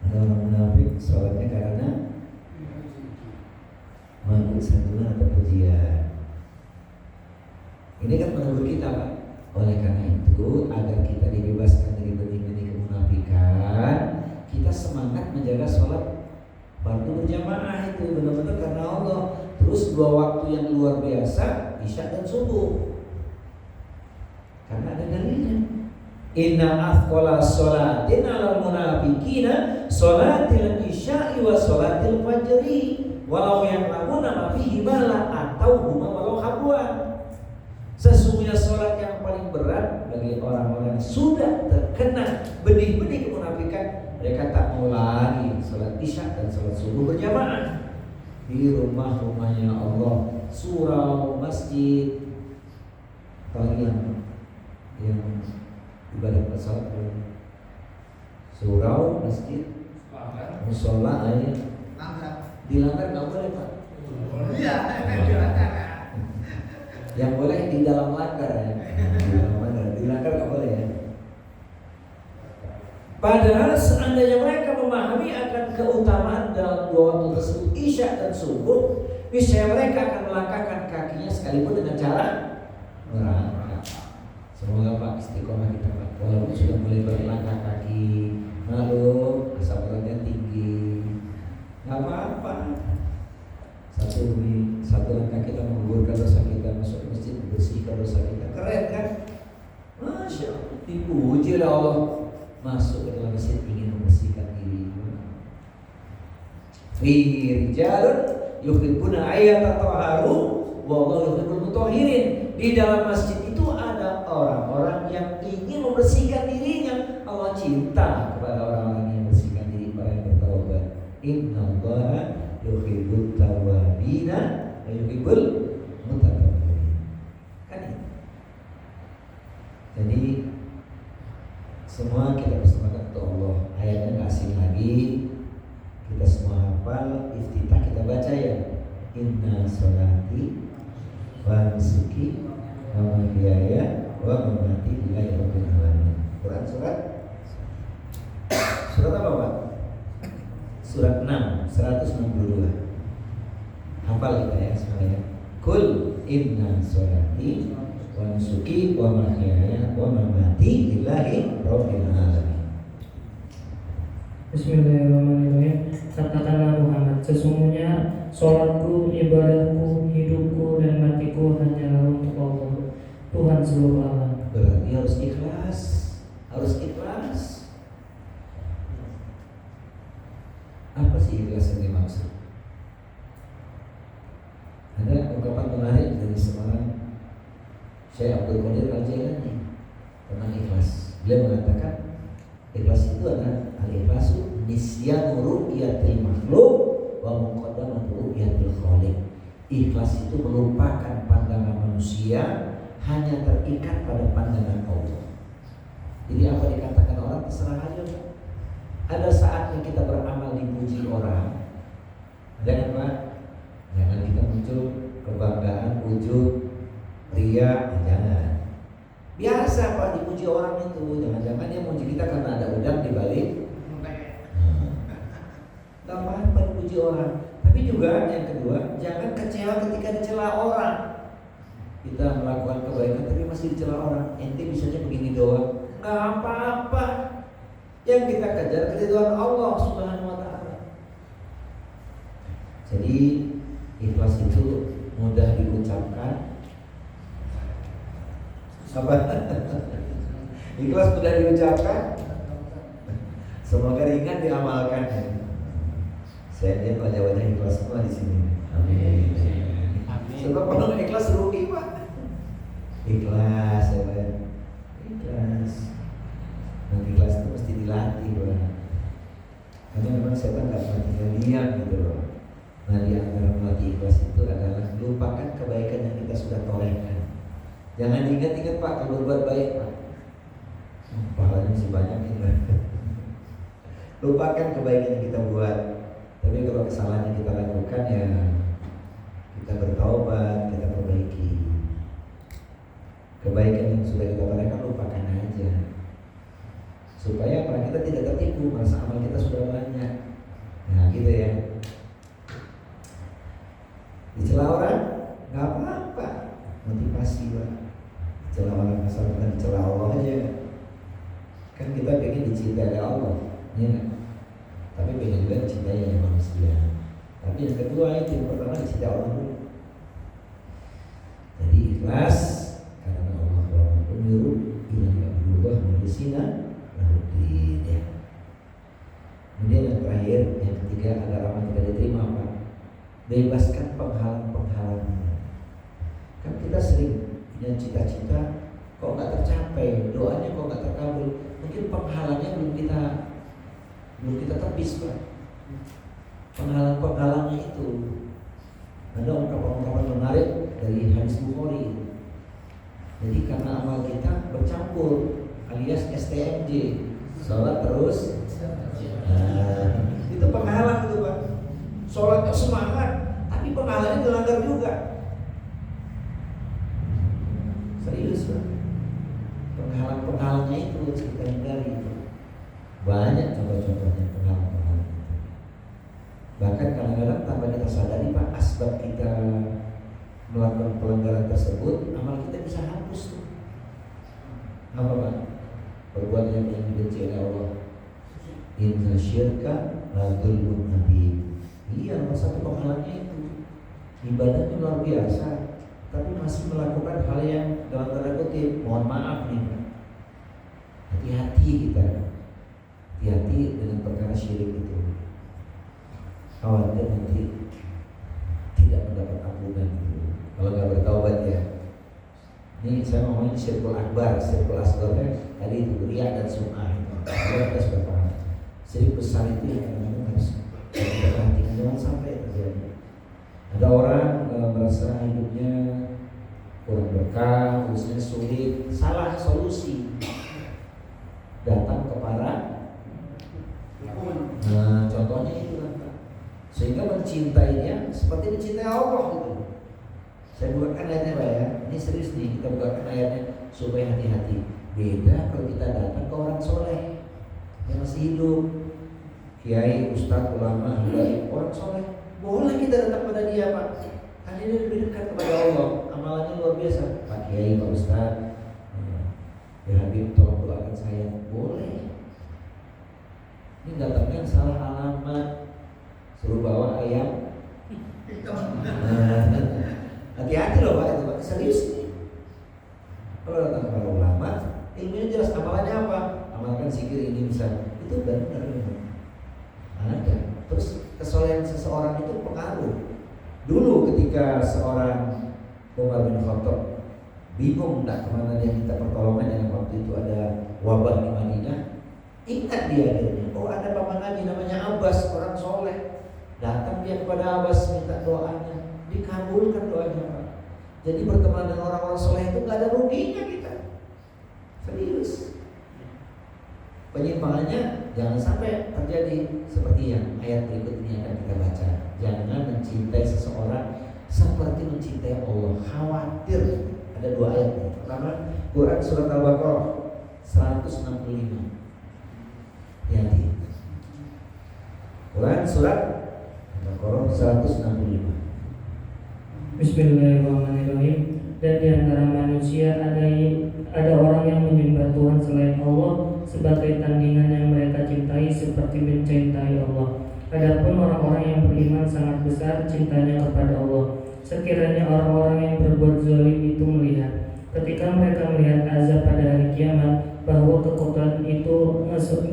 Ada orang munafik sholatnya karena mengikut santunan atau pujian. Ini kan menurut kita Pak. Oleh karena itu, agar kita dibebaskan dari benih-benih kemunafikan, kita semangat menjaga sholat fardu berjamaah itu benar-benar karena Allah. Terus 2 waktu yang luar biasa, Isya dan subuh. Karena ada dalilnya. Inna afqala sholatin 'alal munafiqina sholatil isya'i wa sholatil fajri walau ya'lamuna ma fihi bala atau huma walau habwan. Sesungguhnya sholat yang paling berat bagi orang-orang yang sudah terkena benih-benih kemunafikan, mereka tak mau lagi sholat isya dan sholat subuh berjamaah di rumah-rumahnya Allah, surau, masjid, apalagi yang ibadah sholat, surau, masjid, musola, dilanggar nggak boleh Pak. Iya. Yang boleh di dalam langgar ya. Di langgar nggak boleh ya. Padahal seandainya mereka memahami akan keutamaan dalam 2 waktu tersebut, Isya dan subuh, niscaya mereka akan melangkahkan kakinya sekalipun dengan cara merangkak. Semoga Pak istiqomah kita Pak. Walaupun sudah mulai berlangkah kaki, malu, asal beratnya tinggi, nggak apa-apa. Satu langkah kita menggugurkan dosa kita, masuk ke masjid membersihkan dosa kita, keren kan? Masya Allah, dipuji oleh Allah. Masuk ke dalam masjid ingin membersihkan diri. Rijalun yuhibbuna ayyatatahharu wallahu yuhibbul mutahhirin. Di dalam masjid itu ada orang-orang yang ingin membersihkan dirinya. Allah cinta kepada orang-orang yang membersihkan diri, para yang bertaubat. Innallaha yuhibbut tawwabina wa yuhibbul mutatahhirin. Kan itu. Jadi semua kita persembahkan untuk Allah. Ayatnya nggak asing lagi. Kita semua hafal. Iftitah kita baca ya. Inna sholati wa nusuki wa mahyaya wa mamati lillahi rabbil alamin. Quran surat apa Pak? Surat 6 162. Hafal kita ya semuanya. Kul inna sholati wa nusuki wa mahyaya wa mamati lillahi rabbil alamin. Bismillahirrahmanirrahim. Katakanlah Muhammad, sesungguhnya sholatku, ibadahku, hidupku dan matiku hanyalah untuk Allah, Tuhan seluruh alam. Berarti harus ikhlas, harus ikhlas. Apa sih ikhlas yang dimaksud? Ada ungkapan menarik dari seorang Syekh Abdul Qadir Al-Jailani tentang ikhlas. Beliau mengatakan ikhlas itu adalah al-ikhlasu nisyanu ru'yatil makhluk wa muqaddamatu ru'yatil khaliq. Ikhlas itu melupakan pandangan manusia, hanya terikat pada pandangan Allah. Jadi apa dikatakan orang terserah aja. Ada saatnya kita beramal dipuji orang. Ada kan Pak? Jangan kita muncul kebanggaan, ujub, ria, jangan. Biasa Pak dipuji orang itu. Jangan-jangan dia muji kita karena ada udang di balik. Gak apa-apa dipuji orang. Tapi juga yang kedua, jangan kecewa ketika dicela orang. Kita melakukan kebaikan tapi masih dicela orang. Ente bisanya begini doang. Gak apa-apa. Yang kita kejar keridhaan Allah Subhanahu wa ta'ala. Jadi ikhlas itu mudah diucapkan. Apa? Ikhlas mudah diucapkan. Semoga ringan diamalkan. Saya lihat wajah-wajah ikhlas semua di sini. Amin. Sebab kalau ikhlas rugi Pak. Ikhlas ya Pak. Ikhlas. Dan ikhlas itu mesti dilatih Pak. Karena memang setan gak pernah tinggal diam gitu loh. Nah di antara melatih ikhlas itu adalah lupakan kebaikan yang kita sudah torehkan. Jangan ingat-ingat Pak kalau berbuat baik Pak. Pahalanya masih banyak ini Pak. Lupakan kebaikan yang kita buat. Tapi kalau kesalahan yang kita lakukan ya kita bertaubat, kita perbaiki. Kebaikan yang sudah kita torehkan lupakan aja. Supaya apa? Kita tidak tertipu, merasa amal kita sudah banyak. Nah gitu ya. Dicela orang, nggak apa-apa, motivasi Pak. Dicela orang asal kita dicela Allah aja. Kan kita pengen dicintai oleh Allah, ya. Tapi pengen juga dicintai oleh manusia. Tapi yang kedua itu, yang pertama dicintai Allah dulu. Jadi ikhlas karena Allah menyuruh ilah berubah manusia lalu ya. Kemudian yang terakhir, yang ketiga agar amal kita diterima Pak. Bebaskan penghalang-penghalang. Kan kita sering punya cita-cita kok nggak tercapai, doanya kok nggak terkabul. Mungkin penghalangnya belum kita tepis Pak. Penghalang-penghalangnya itu. Ada ungkapan-ungkapan menarik dari hadis Bukhari. Jadi karena amal kita bercampur alias STMJ, sholat terus. Nah, itu penghalang itu Pak. Sholatnya semangat, tapi penghalangnya dilanggar juga. Serius Pak. Penghalang-penghalangnya itu kita hindari. Banyak contoh-contohnya penghalang-penghalang itu. Bahkan kadang-kadang tanpa kita sadari Pak, asbab kita melakukan pelanggaran tersebut, amal kita bisa hapus tuh. Apa Pak? Perbuatan yang dibenci oleh Allah. Inna syirka la dzulmun adzim. Iya, nomor satu penghalangnya itu ibadahnya luar biasa, tapi masih melakukan hal yang dalam tanda kutip, mohon maaf nih. Hati-hati kita, hati-hati dengan perkara syirik itu. Khawatir nanti tidak mendapat ampunan itu. Kalau nggak bertaubat ya. Ini saya ngomongin syirkul akbar, syirkul asgharnya tadi itu riya dan sum'ah itu. Kita sudah paham. Syirik besar itu yang kadang-kadang harus kita perhatikan, jangan sampai terjadi. Ada orang merasa hidupnya kurang berkah, urusannya sulit, salah solusi. Datang ke para. Nah, contohnya itu kan Pak. Sehingga mencintainya seperti mencintai Allah gitu. Saya buatkan ayatnya Pak ya. Ini serius nih, kita buatkan ayatnya supaya hati-hati. Beda kalau kita datang ke orang soleh yang masih hidup, kiai, ustadz, ulama, baik, orang soleh. Boleh kita datang pada dia Pak, karena dia lebih dekat kepada Allah. Amalannya luar biasa. Pak Kiai, Pak Ustaz, ya Habib tolong doakan saya. Boleh. Ini datangnya salah alamat, suruh bawa ayam. Hati-hati loh Pak, itu Pak, serius nih. Kalau datang kepada ulama, ilmunya jelas, amalannya apa? Amalkan zikir ini bisa. Itu benar. Ada. Terus kesolehan seseorang itu pengaruh. Dulu ketika seorang Umar bin Khattab bingung tak kemana dia minta pertolongan, yang waktu itu ada wabah di Madinah. Ingat dia akhirnya, oh ada paman Nabi namanya Abbas, orang soleh. Datang dia kepada Abbas minta doanya, dikabulkan doanya Pak. Jadi berteman dengan orang-orang soleh itu gak ada ruginya kita. Serius. Penyimpangannya jangan sampai terjadi seperti yang ayat berikut ini akan kita baca. Jangan mencintai seseorang seperti mencintai Allah. Khawatir. Ada 2 ayat. Pertama, Quran surat Al-Baqarah 165. Hati-hati. Quran surat Al-Baqarah 165. Bismillahirrahmanirrahim. Dan di antara manusia ada orang yang menyembah Tuhan selain Allah sebagai tandingan yang mereka cintai seperti mencintai Allah. Adapun orang-orang yang beriman sangat besar cintanya kepada Allah. Sekiranya orang-orang yang berbuat zalim itu melihat, ketika mereka melihat azab pada hari kiamat, bahwa kekuatan itu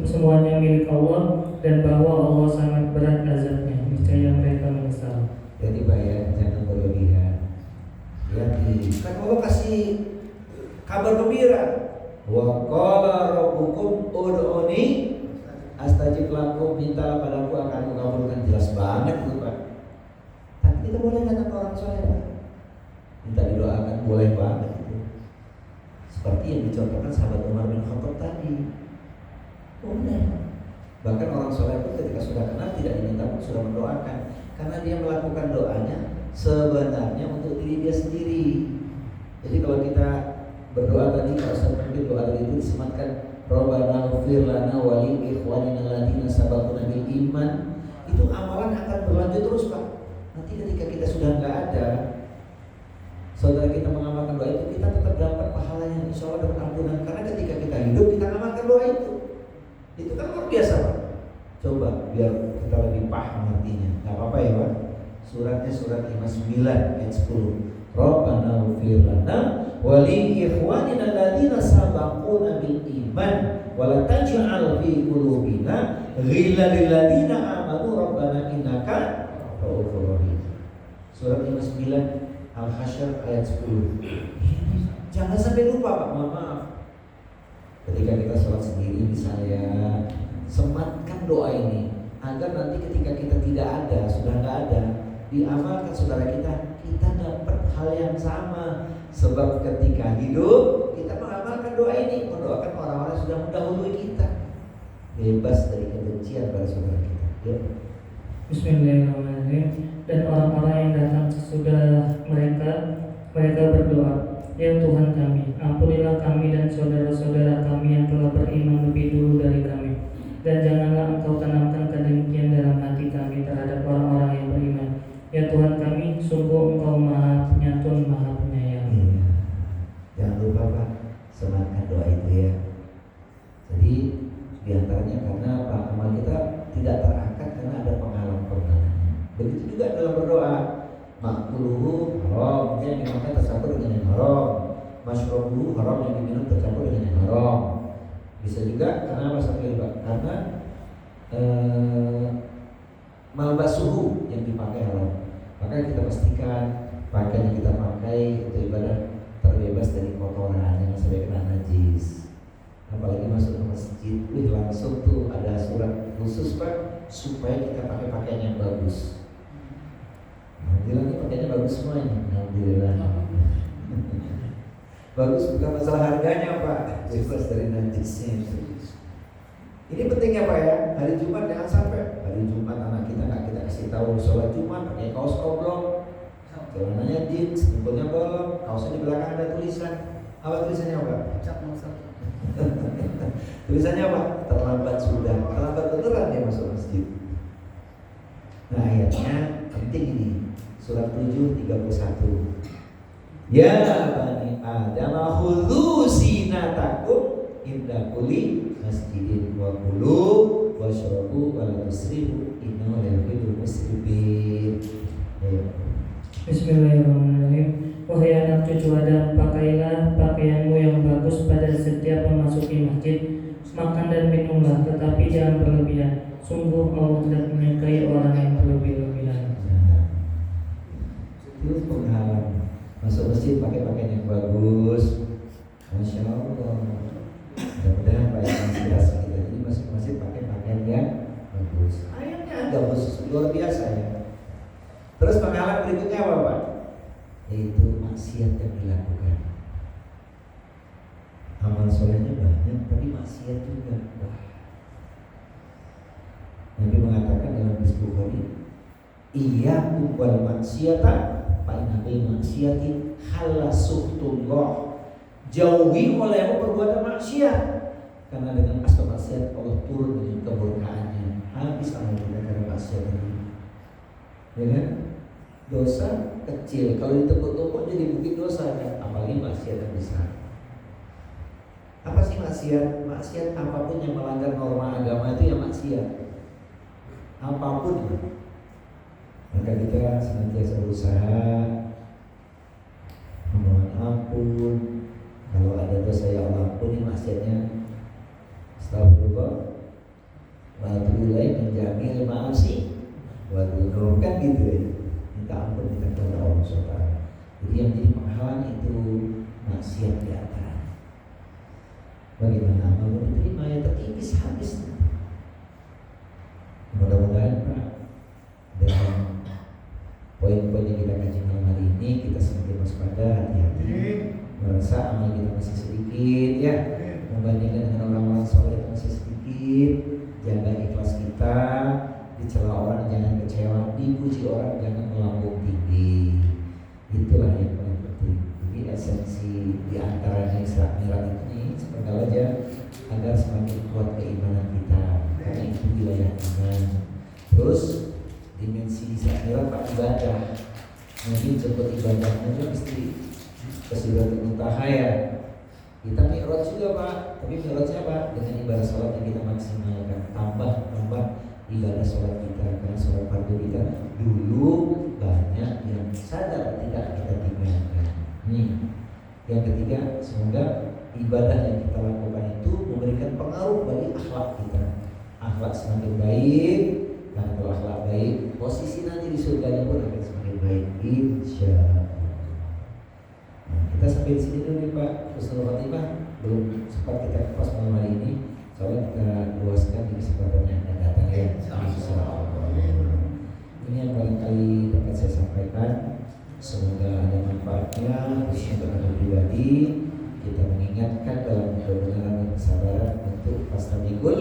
semuanya milik Allah dan bahwa Allah sangat berat azabnya, niscaya mereka menyesal. Jadi Pak ya, jangan berlebihan. Kan Allah kasih kabar gembira. Wa qala rabbukum ud'uni astajib lakum, minta padaku akan mengabulkan. Jelas banget itu Pak. Tapi kita boleh datang ke orang soleh Pak, minta didoakan, boleh banget itu. Seperti yang dicontohkan sahabat Umar bin Khattab tadi. Boleh. Bahkan orang soleh pun ketika sudah kenal tidak diminta pun sudah mendoakan, karena dia melakukan doanya sebenarnya untuk diri dia sendiri. Jadi kalau kita berdoa tadi, kalau sampai doa tadi itu disematkan Rabbana ighfir lana wa li ikhwanina alladziina sabaquna bil iman, itu amalan akan berlanjut terus Pak. Nanti ketika kita sudah enggak ada, saudara kita mengamalkan doa itu, kita tetap dapat pahalanya insya Allah dapat ampunan. Karena ketika kita hidup kita amalkan doa itu kan luar biasa Pak. Coba biar kita lebih paham artinya. Enggak apa-apa ya Pak. Suratnya surat 59 ayat 10. Rabbana ighfir lana wa li ikhwanina alladziina sabaquna bil iman wa la taj'al fi qulubina ghillan lil ladziina amanu rabbana innaka ra'ufur rahim. Surat 59 Al-Hasyr ayat 10. Jangan sampai lupa Pak, mohon maaf. Ketika kita sholat sendiri misalnya, sematkan doa ini agar nanti ketika kita tidak ada, sudah tidak ada, diamalkan saudara kita dapat hal yang sama. Sebab ketika hidup kita mengamalkan doa ini, mendoakan orang-orang yang sudah mendahului kita, bebas dari kebencian pada saudara kita. Ya. Bismillahirrahmanirrahim. Dan orang-orang yang datang sesudah mereka berdoa, ya Tuhan kami, ampunilah kami dan saudara-saudara kami yang telah beriman lebih dulu dari kami, dan janganlah Engkau tanamkan kedengkian dalam hati kami terhadap orang-orang yang beriman. Ya Tuhan kami, sungguh Engkau Maha Penyantun, Maha Penyayang. Jangan lupa Pak, sematkan doa itu ya. Jadi diantaranya karena apa? Amal kita tidak terangkat karena ada penghalang-penghalangnya. Begitu juga dalam berdoa, makuluhu haram, yang dimakan tercampur dengan yang haram, masyrubuhu haram, yang diminum tercampur dengan yang haram. Bisa juga karena apa sampai Pak? Karena malbasuhu yang dipakai haram. Maka kita pastikan pakaian yang kita pakai untuk ibadah terbebas dari kotoran yang sampai kena najis. Apalagi masuk ke masjid, langsung tuh ada surat khusus Pak, supaya kita pakai pakaian yang bagus. Alhamdulillah ini pakaiannya bagus semuanya. Alhamdulillah. Bagus bukan masalah harganya Pak, bebas dari najisnya. Ini pentingnya Pak ya. Hari Jumat jangan sampai hari Jumat anak kita nggak kita kasih tahu sholat Jumat pakai kaos oblong, celananya jeans, jempolnya bolong, kaosnya di belakang ada tulisan. Apa tulisannya Pak? Tulisannya apa? Terlambat sudah. Terlambat beneran dia masuk masjid. Nah ayatnya penting ini. Surat 7:31. Ya bani Adam khudhu zinatakum inda kulli masjidin wa kulu washrabu wa la tusrifu innahu la yuhibbul musrifin. Bismillahirrahmanirrahim. Wahai anak cucu Adam, pakailah pakaianmu yang bagus pada setiap memasuki masjid. Makan dan minumlah, tetapi jangan berlebihan. Sungguh Allah tidak menyukai orang yang berlebih-lebihan. Itu penghalang. Masuk masjid pakai pakaian yang bagus. Masya Allah. Mudah-mudahan Pak yang inspirasi kita. Jadi masuk masjid pakai pakaian yang bagus. Ayatnya agak khusus, luar biasa ya. Terus penghalang berikutnya apa Pak? Yaitu maksiat yang dilakukan. Amal solehnya banyak, tapi maksiat juga. Wah. Nabi mengatakan dalam hadis Bukhari, iyyakum wal maksiata fa inna bil maksiati halasuhtullah. Jauhi olehmu perbuatan maksiat, karena dengan asbab maksiat Allah turun dengan kemurkaannya. Habis amal kita karena maksiat ini. Ya kan? Dosa kecil kalau ditepuk-tepuk jadi bukit dosa kan, apalagi maksiat yang besar. Apa sih maksiat? Maksiat apapun yang melanggar norma agama itu ya maksiat. Apapun itu. Maka kita senantiasa berusaha memohon ampun. Kalau ada dosa ya Allah ampuni maksiatnya. Astagfirullah. Wa atubu ilaih min jamil ma'asi wa dzunub, kan gitu ya. Minta ampun kita kepada Allah SWT. Jadi yang jadi penghalang itu maksiat di antara. Bagaimana amal diterima ya terkikis habis. Mudah-mudahan Pak, dengan poin-poin yang kita kaji malam hari ini kita semakin waspada, hati-hati. Merasa amal kita masih sedikit ya, membandingkan dengan orang-orang soleh itu masih sedikit. Jaga ikhlas kita, dicela orang jangan kecewa, dipuji orang jangan melambung tinggi. Itulah yang paling penting. Jadi esensi di antaranya Isra Mi'raj ini semoga aja agar semakin kuat keimanan kita, karena itu wilayah iman. Terus dimensi Isra Mi'raj Pak ibadah, mungkin contoh ibadahnya juga mesti ke Sidratul Muntaha ya. Kita mi'raj juga Pak, tapi mi'rajnya Pak dengan ibadah sholat yang kita maksimalkan, tambah ibadah sholat kita, karena sholat fardu kita dulu banyak yang sadar tidak kita tinggalkan. Yang ketiga, semoga ibadah yang kita lakukan itu memberikan pengaruh bagi akhlak kita. Akhlak semakin baik, dan kalau akhlak baik, posisi nanti di surganya pun akan semakin baik, insyaallah. Kita sampai di sini dulu nih Pak. Husnul Khotimah belum sempat kita kupas malam hari ini, soalnya kita luaskan di kesempatan yang akan datang ya. Insyaallah. Ini yang barangkali dapat saya sampaikan. Semoga ada manfaatnya khususnya untuk anda pribadi. Kita mengingatkan dalam kebenaran dan kesabaran untuk fastabiqul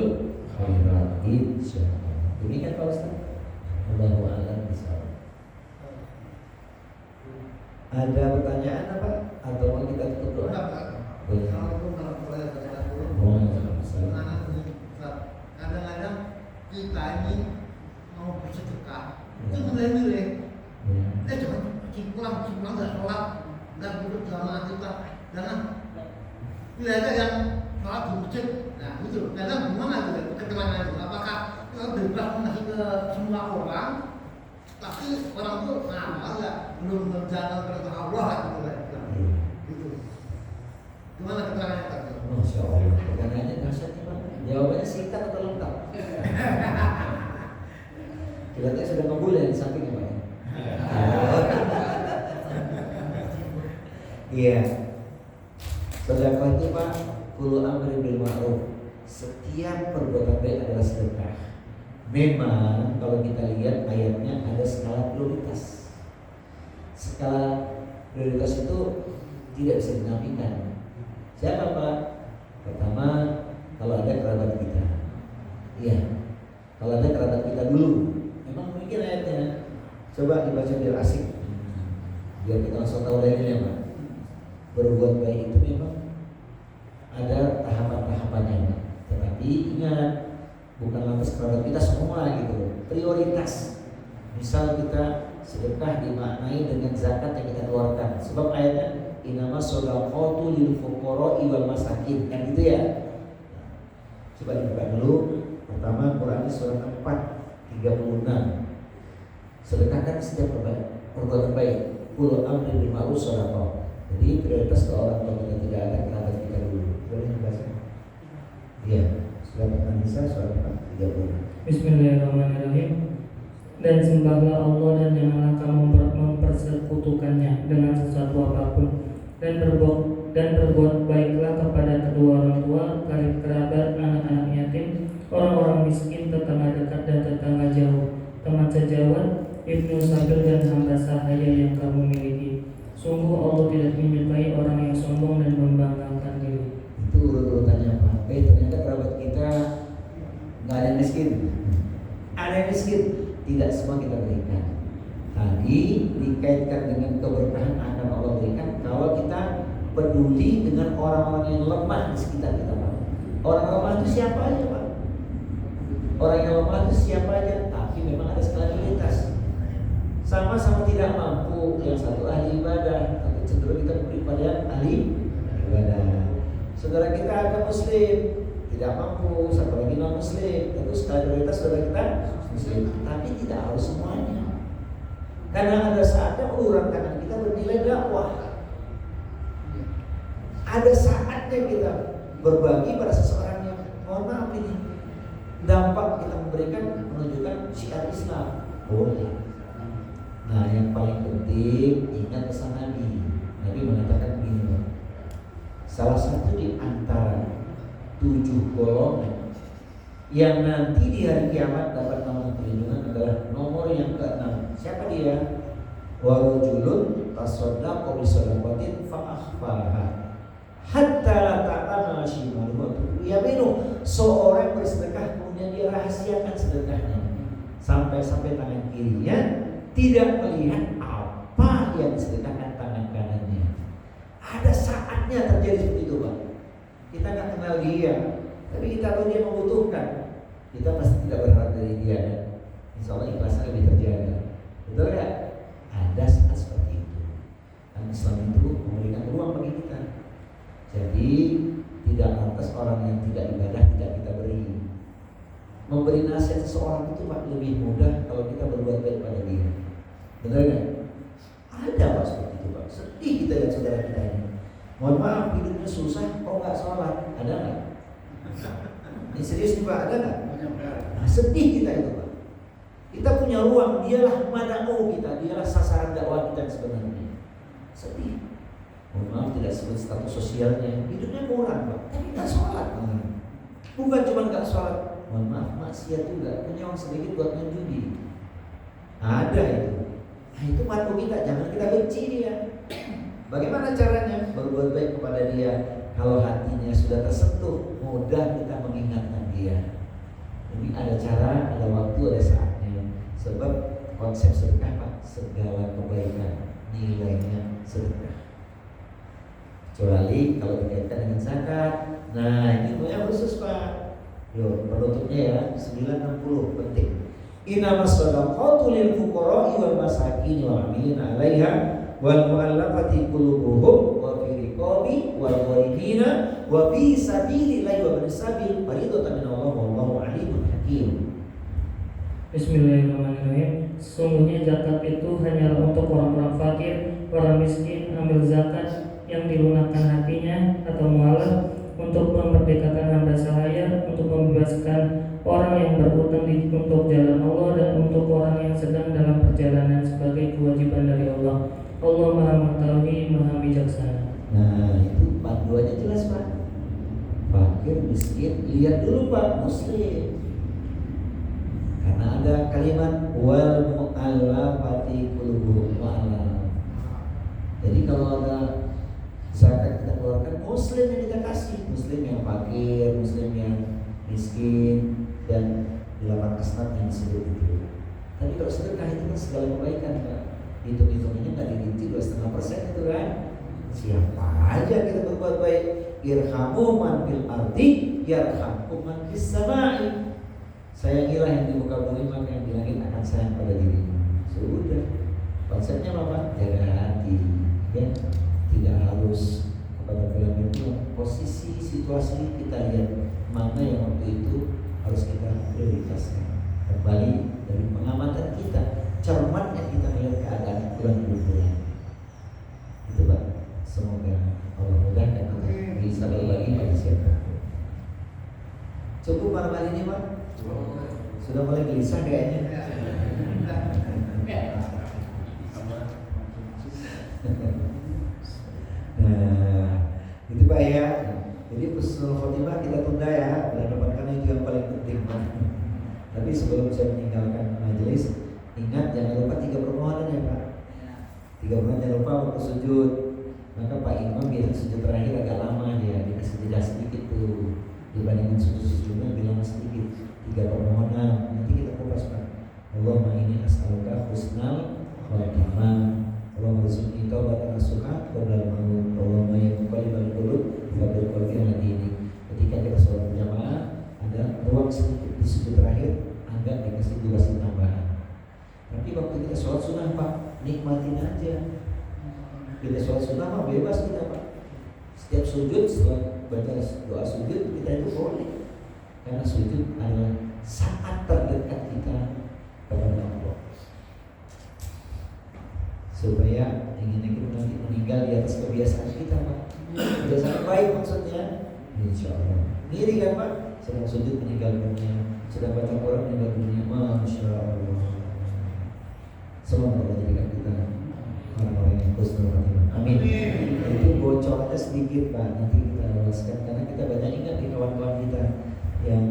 khairat insyaallah. Demikian Pak Ustaz. Wallahu a'lam bishawab. Ada pertanyaan apa? Atau mau kita tutup doa? Kadang-kadang kita ini mau bersedekah itu mulai-mulai. Jangan pulang nggak sholat, nggak duduk jamaah kita, jangan pilih aja yang sholat di masjid. Nah itu, kadang gimana itu keterangan itu? Apakah kita bebas ngasih ke semua orang? Tapi orang itu ya belum menjalankan perintah Allah gitu lah. Gitu. Gimana keterangannya tadi? Masya Allah. Pertanyaannya dahsyat Pak. Jawabannya singkat atau lengkap? Kelihatannya sudah ngebul ya di samping Pak. Iya. Sedekah itu Pak, kullu amrin bil ma'ruf. Setiap perbuatan baik adalah sedekah. Memang kalau kita lihat ayatnya ada skala prioritas. Skala prioritas itu tidak bisa dinafikan. Siapa Pak? Pertama, kalau ada kerabat kita. Iya. Kalau ada kerabat kita dulu. Memang mungkin ayatnya. Coba dibaca biar asik. Biar kita langsung tahu lainnya Pak. Berbuat baik itu memang ada tahapan-tahapannya Pak. Tetapi ingat, bukan lantas kerabat kita semua gitu loh. Prioritas. Misal kita sedekah dimaknai dengan zakat yang kita keluarkan. Sebab ayatnya innamas shadaqatu lil fuqara'i wal masakin, kan gitu ya. Coba dibuka dulu. Pertama Quran surat 4 36. Sedekahkan setiap perbuatan baik. Qul amri bil ma'ruf shadaqah. Jadi prioritas ke orang tua kita, tidak ada kerabat kita dulu. Boleh dibaca? Iya, surat An-Nisa surat 30. Bismillahirrahmanirrahim. Dan sembahlah Allah dan janganlah kamu mempersekutukannya dengan sesuatu apapun. Dan berbuat baiklah kepada kedua orang tua, karib kerabat, anak-anak yatim, orang-orang miskin, tetangga dekat dan tetangga jauh, teman sejawat, ibnu sabil dan hamba sahaya yang kamu miliki. Sungguh Allah tidak menyukai orang yang sombong dan membanggakan diri. Itu urut-urutannya Pak. Ternyata kerabat kita nggak ada yang miskin. Ada yang miskin, tidak semua kita berikan. Tadi dikaitkan dengan keberkahan akan Allah berikan kalau kita peduli dengan orang-orang yang lemah di sekitar kita Pak. Orang lemah itu siapa aja Pak? Orang yang lemah itu siapa aja? Tapi memang ada skala prioritas. Sama-sama tidak mampu, yang satu ahli ibadah, tapi cenderung kita beri pada yang ahli ibadah. Saudara kita agak muslim, tidak mampu, satu lagi non muslim, tentu skala prioritas saudara kita muslim, tapi tidak harus semuanya. Karena ada saatnya uluran tangan kita bernilai dakwah. Ada saatnya kita berbagi pada seseorang yang mohon maaf ini dampak kita memberikan menunjukkan syiar Islam boleh. Nah yang paling penting ingat pesan Nabi. Nabi mengatakan begini, salah satu di antara 7 golongan yang nanti di hari kiamat dapat naungan perlindungan adalah nomor yang ke-6. Siapa dia? Warujulun tasaddaqa bi shadaqatin fa akhfaha hatta la ta'lamu shimaluhu yaminu. Seorang bersedekah kemudian dia rahasiakan sedekahnya sampai tangan kirinya tidak melihat apa yang disedekahkan tangan kanannya. Ada saatnya terjadi seperti itu Pak. Kita nggak kenal dia, tapi kita tahu dia membutuhkan. Kita pasti tidak berharap dari dia kan? Insya Allah ikhlasnya lebih terjaga. Betul nggak? Ada saat seperti itu. Dan Islam itu memberikan ruang bagi kita. Jadi tidak lantas orang yang tidak ibadah tidak kita beri. Memberi nasihat seseorang itu Pak lebih mudah kalau kita berbuat baik pada dia. Benar nggak? Ada Pak seperti itu Pak. Sedih kita lihat saudara kita ini. Mohon maaf hidupnya susah, kok nggak sholat? Ada nggak? Ini serius nih Pak, ada nggak? Nah, sedih kita itu Pak. Kita punya ruang, dialah mada'u kita, dialah sasaran dakwah kita sebenarnya. Sedih. Mohon maaf tidak sebut status sosialnya, hidupnya kurang Pak, tapi nggak sholat. Bukan cuma nggak sholat, mohon maaf maksiat juga, punya uang sedikit buat main judi. Ada itu. Nah itu patuh kita, jangan kita benci dia. Bagaimana caranya? Berbuat baik kepada dia. Kalau hatinya sudah tersentuh, mudah kita mengingatkan dia. Jadi ada cara, ada waktu, ada saatnya. Sebab konsep sedekah Pak, segala kebaikan nilainya sedekah. Kecuali kalau dikaitkan dengan zakat. Nah ini yang khusus Pak. Yo, penutupnya ya 960 penting. Innamas shadaqatu lil fuqara'i wal masakin wal 'amilina 'alaiha wal mu'allafati qulubuhum wa fi riqabi wal gharibina wa fi sabilillahi wa bin sabil fariidatan minallahi wallahu 'alimun hakim. Bismillahirrahmanirrahim. Sesungguhnya zakat itu hanyalah untuk orang-orang fakir, orang miskin, amil zakat yang dilunakkan hatinya atau mualaf, untuk memerdekakan hamba sahaya, untuk membebaskan orang yang berhutang untuk jalan Allah, dan untuk orang yang sedang dalam perjalanan sebagai kewajiban dari Allah. Allah Maha Mengetahui, Maha Bijaksana. Nah itu panduannya jelas Pak. Fakir, miskin, lihat dulu Pak, muslim. Karena ada kalimat wal mu'allafati qulubuhum wa'ala. Jadi kalau ada zakat kita keluarkan, muslim yang kita kasih, muslim yang fakir, muslim yang miskin, dan 8 asnaf yang disebut itu. Tapi kalau sedekah itu kan segala kebaikan Pak. Hitung-hitungannya nggak dirinci 2,5% itu kan. Siapa aja kita berbuat baik, irhamu man fil ardi yarhamkum man fis samai. Sayangilah yang di muka bumi, maka yang di langit akan sayang pada dirimu. Sudah. Konsepnya apa? Jaga hati, ya. Tidak harus kepada film itu. Posisi situasi kita lihat mana yang waktu itu harus kita prioritaskan. Kembali dari pengamatan kita, cermatnya kita melihat keadaan bulan-bulan. Itu Pak. Semoga Allah mudahkan kita bisa berbagi pada siapa. Cukup malam hari ini Pak? Sudah mulai gelisah kayaknya. Nah, itu Pak ya. Jadi husnul khotimah kita tunda ya, bulan depan karena itu yang paling penting Pak. Tapi sebelum saya meninggalkan majelis, ingat jangan lupa 3 permohonan ya Pak. 3 permohonan jangan lupa waktu sujud. Maka Pak Imam biasa sujud terakhir agak lama dia dikasih jeda sedikit tuh dibandingkan sujud-sujudnya lebih lama sedikit. 3 permohonan nanti kita kupas Pak. Allahumma inni as'aluka husnal khotimah. Allahumma rizqni taubatan nasuha qabla al-maut. Allahumma ya muqallibal qulub tsabbit qalbi ala dinik. Ketika kita sholat berjamaah ada ruang sedikit di sujud terakhir agak dikasih durasi tambahan. Tapi waktu kita sholat sunnah Pak, nikmatin aja. Kita sholat sunnah mah bebas kita Pak. Setiap sujud setelah baca doa sujud kita itu boleh. Karena sujud adalah saat terdekat kita kepada Allah. Supaya ingin kita nanti meninggal di atas kebiasaan kita Pak. Kebiasaan baik maksudnya. Insya Allah. Ngiri kan Pak? Sedang sujud meninggal dunia, sedang baca Quran meninggal dunia. Masya Allah. Semoga Allah jadikan kita orang-orang yang husnul khotimah. Amin. Itu bocornya sedikit Pak. Nanti kita luaskan karena kita banyak ingat di kawan-kawan kita yang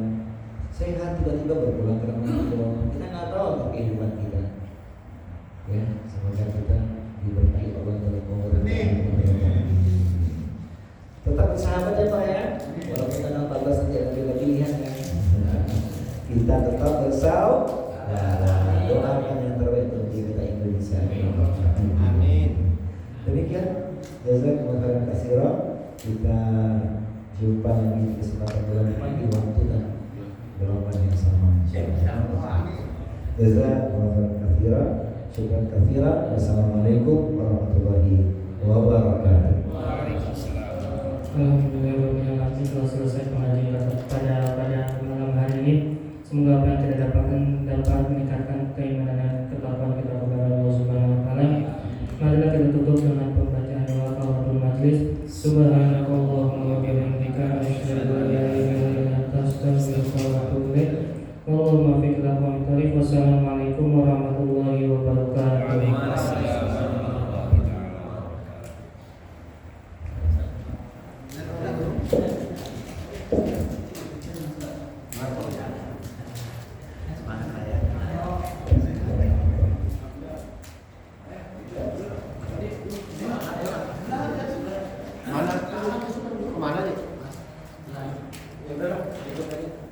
sehat tiba-tiba berpulang ke Ramadan. Kita nggak tahu tentang kehidupan kita. Ya, semoga kita diberkahi Allah dalam umur dan tetap bersahabat ya Pak ya. Walaupun tanggal 14 nanti ada beda pilihan kan. Kita tetap bersaudara. Doakan yang terbaik untuk kita Indonesia. Amin. Demikian jazakumullah khairan katsiran. Kita jumpa lagi di kesempatan bulan depan di waktu dan gelombang yang sama. Jazakumullah khairan katsiran. Syukran katsiran. Wassalamualaikum warahmatullahi wabarakatuh. Alhamdulillah telah selesai pengajian pada malam hari ini. Semoga apa yang kita dapatkan dapat meningkatkan keimanan dan ketakwaan kita kepada Allah Subhanahu wa taala. Marilah kita tutup dengan pembacaan doa kafaratul majlis. Subhanakallahumma wa bihamdika asyhadu an la ilaha illa anta astaghfiruka wa atubu ilaik. Wallahumma fiq lakum wa wassalamualaikum warahmatullahi wabarakatuh. Kemana nih? Ya udah, ikut aja.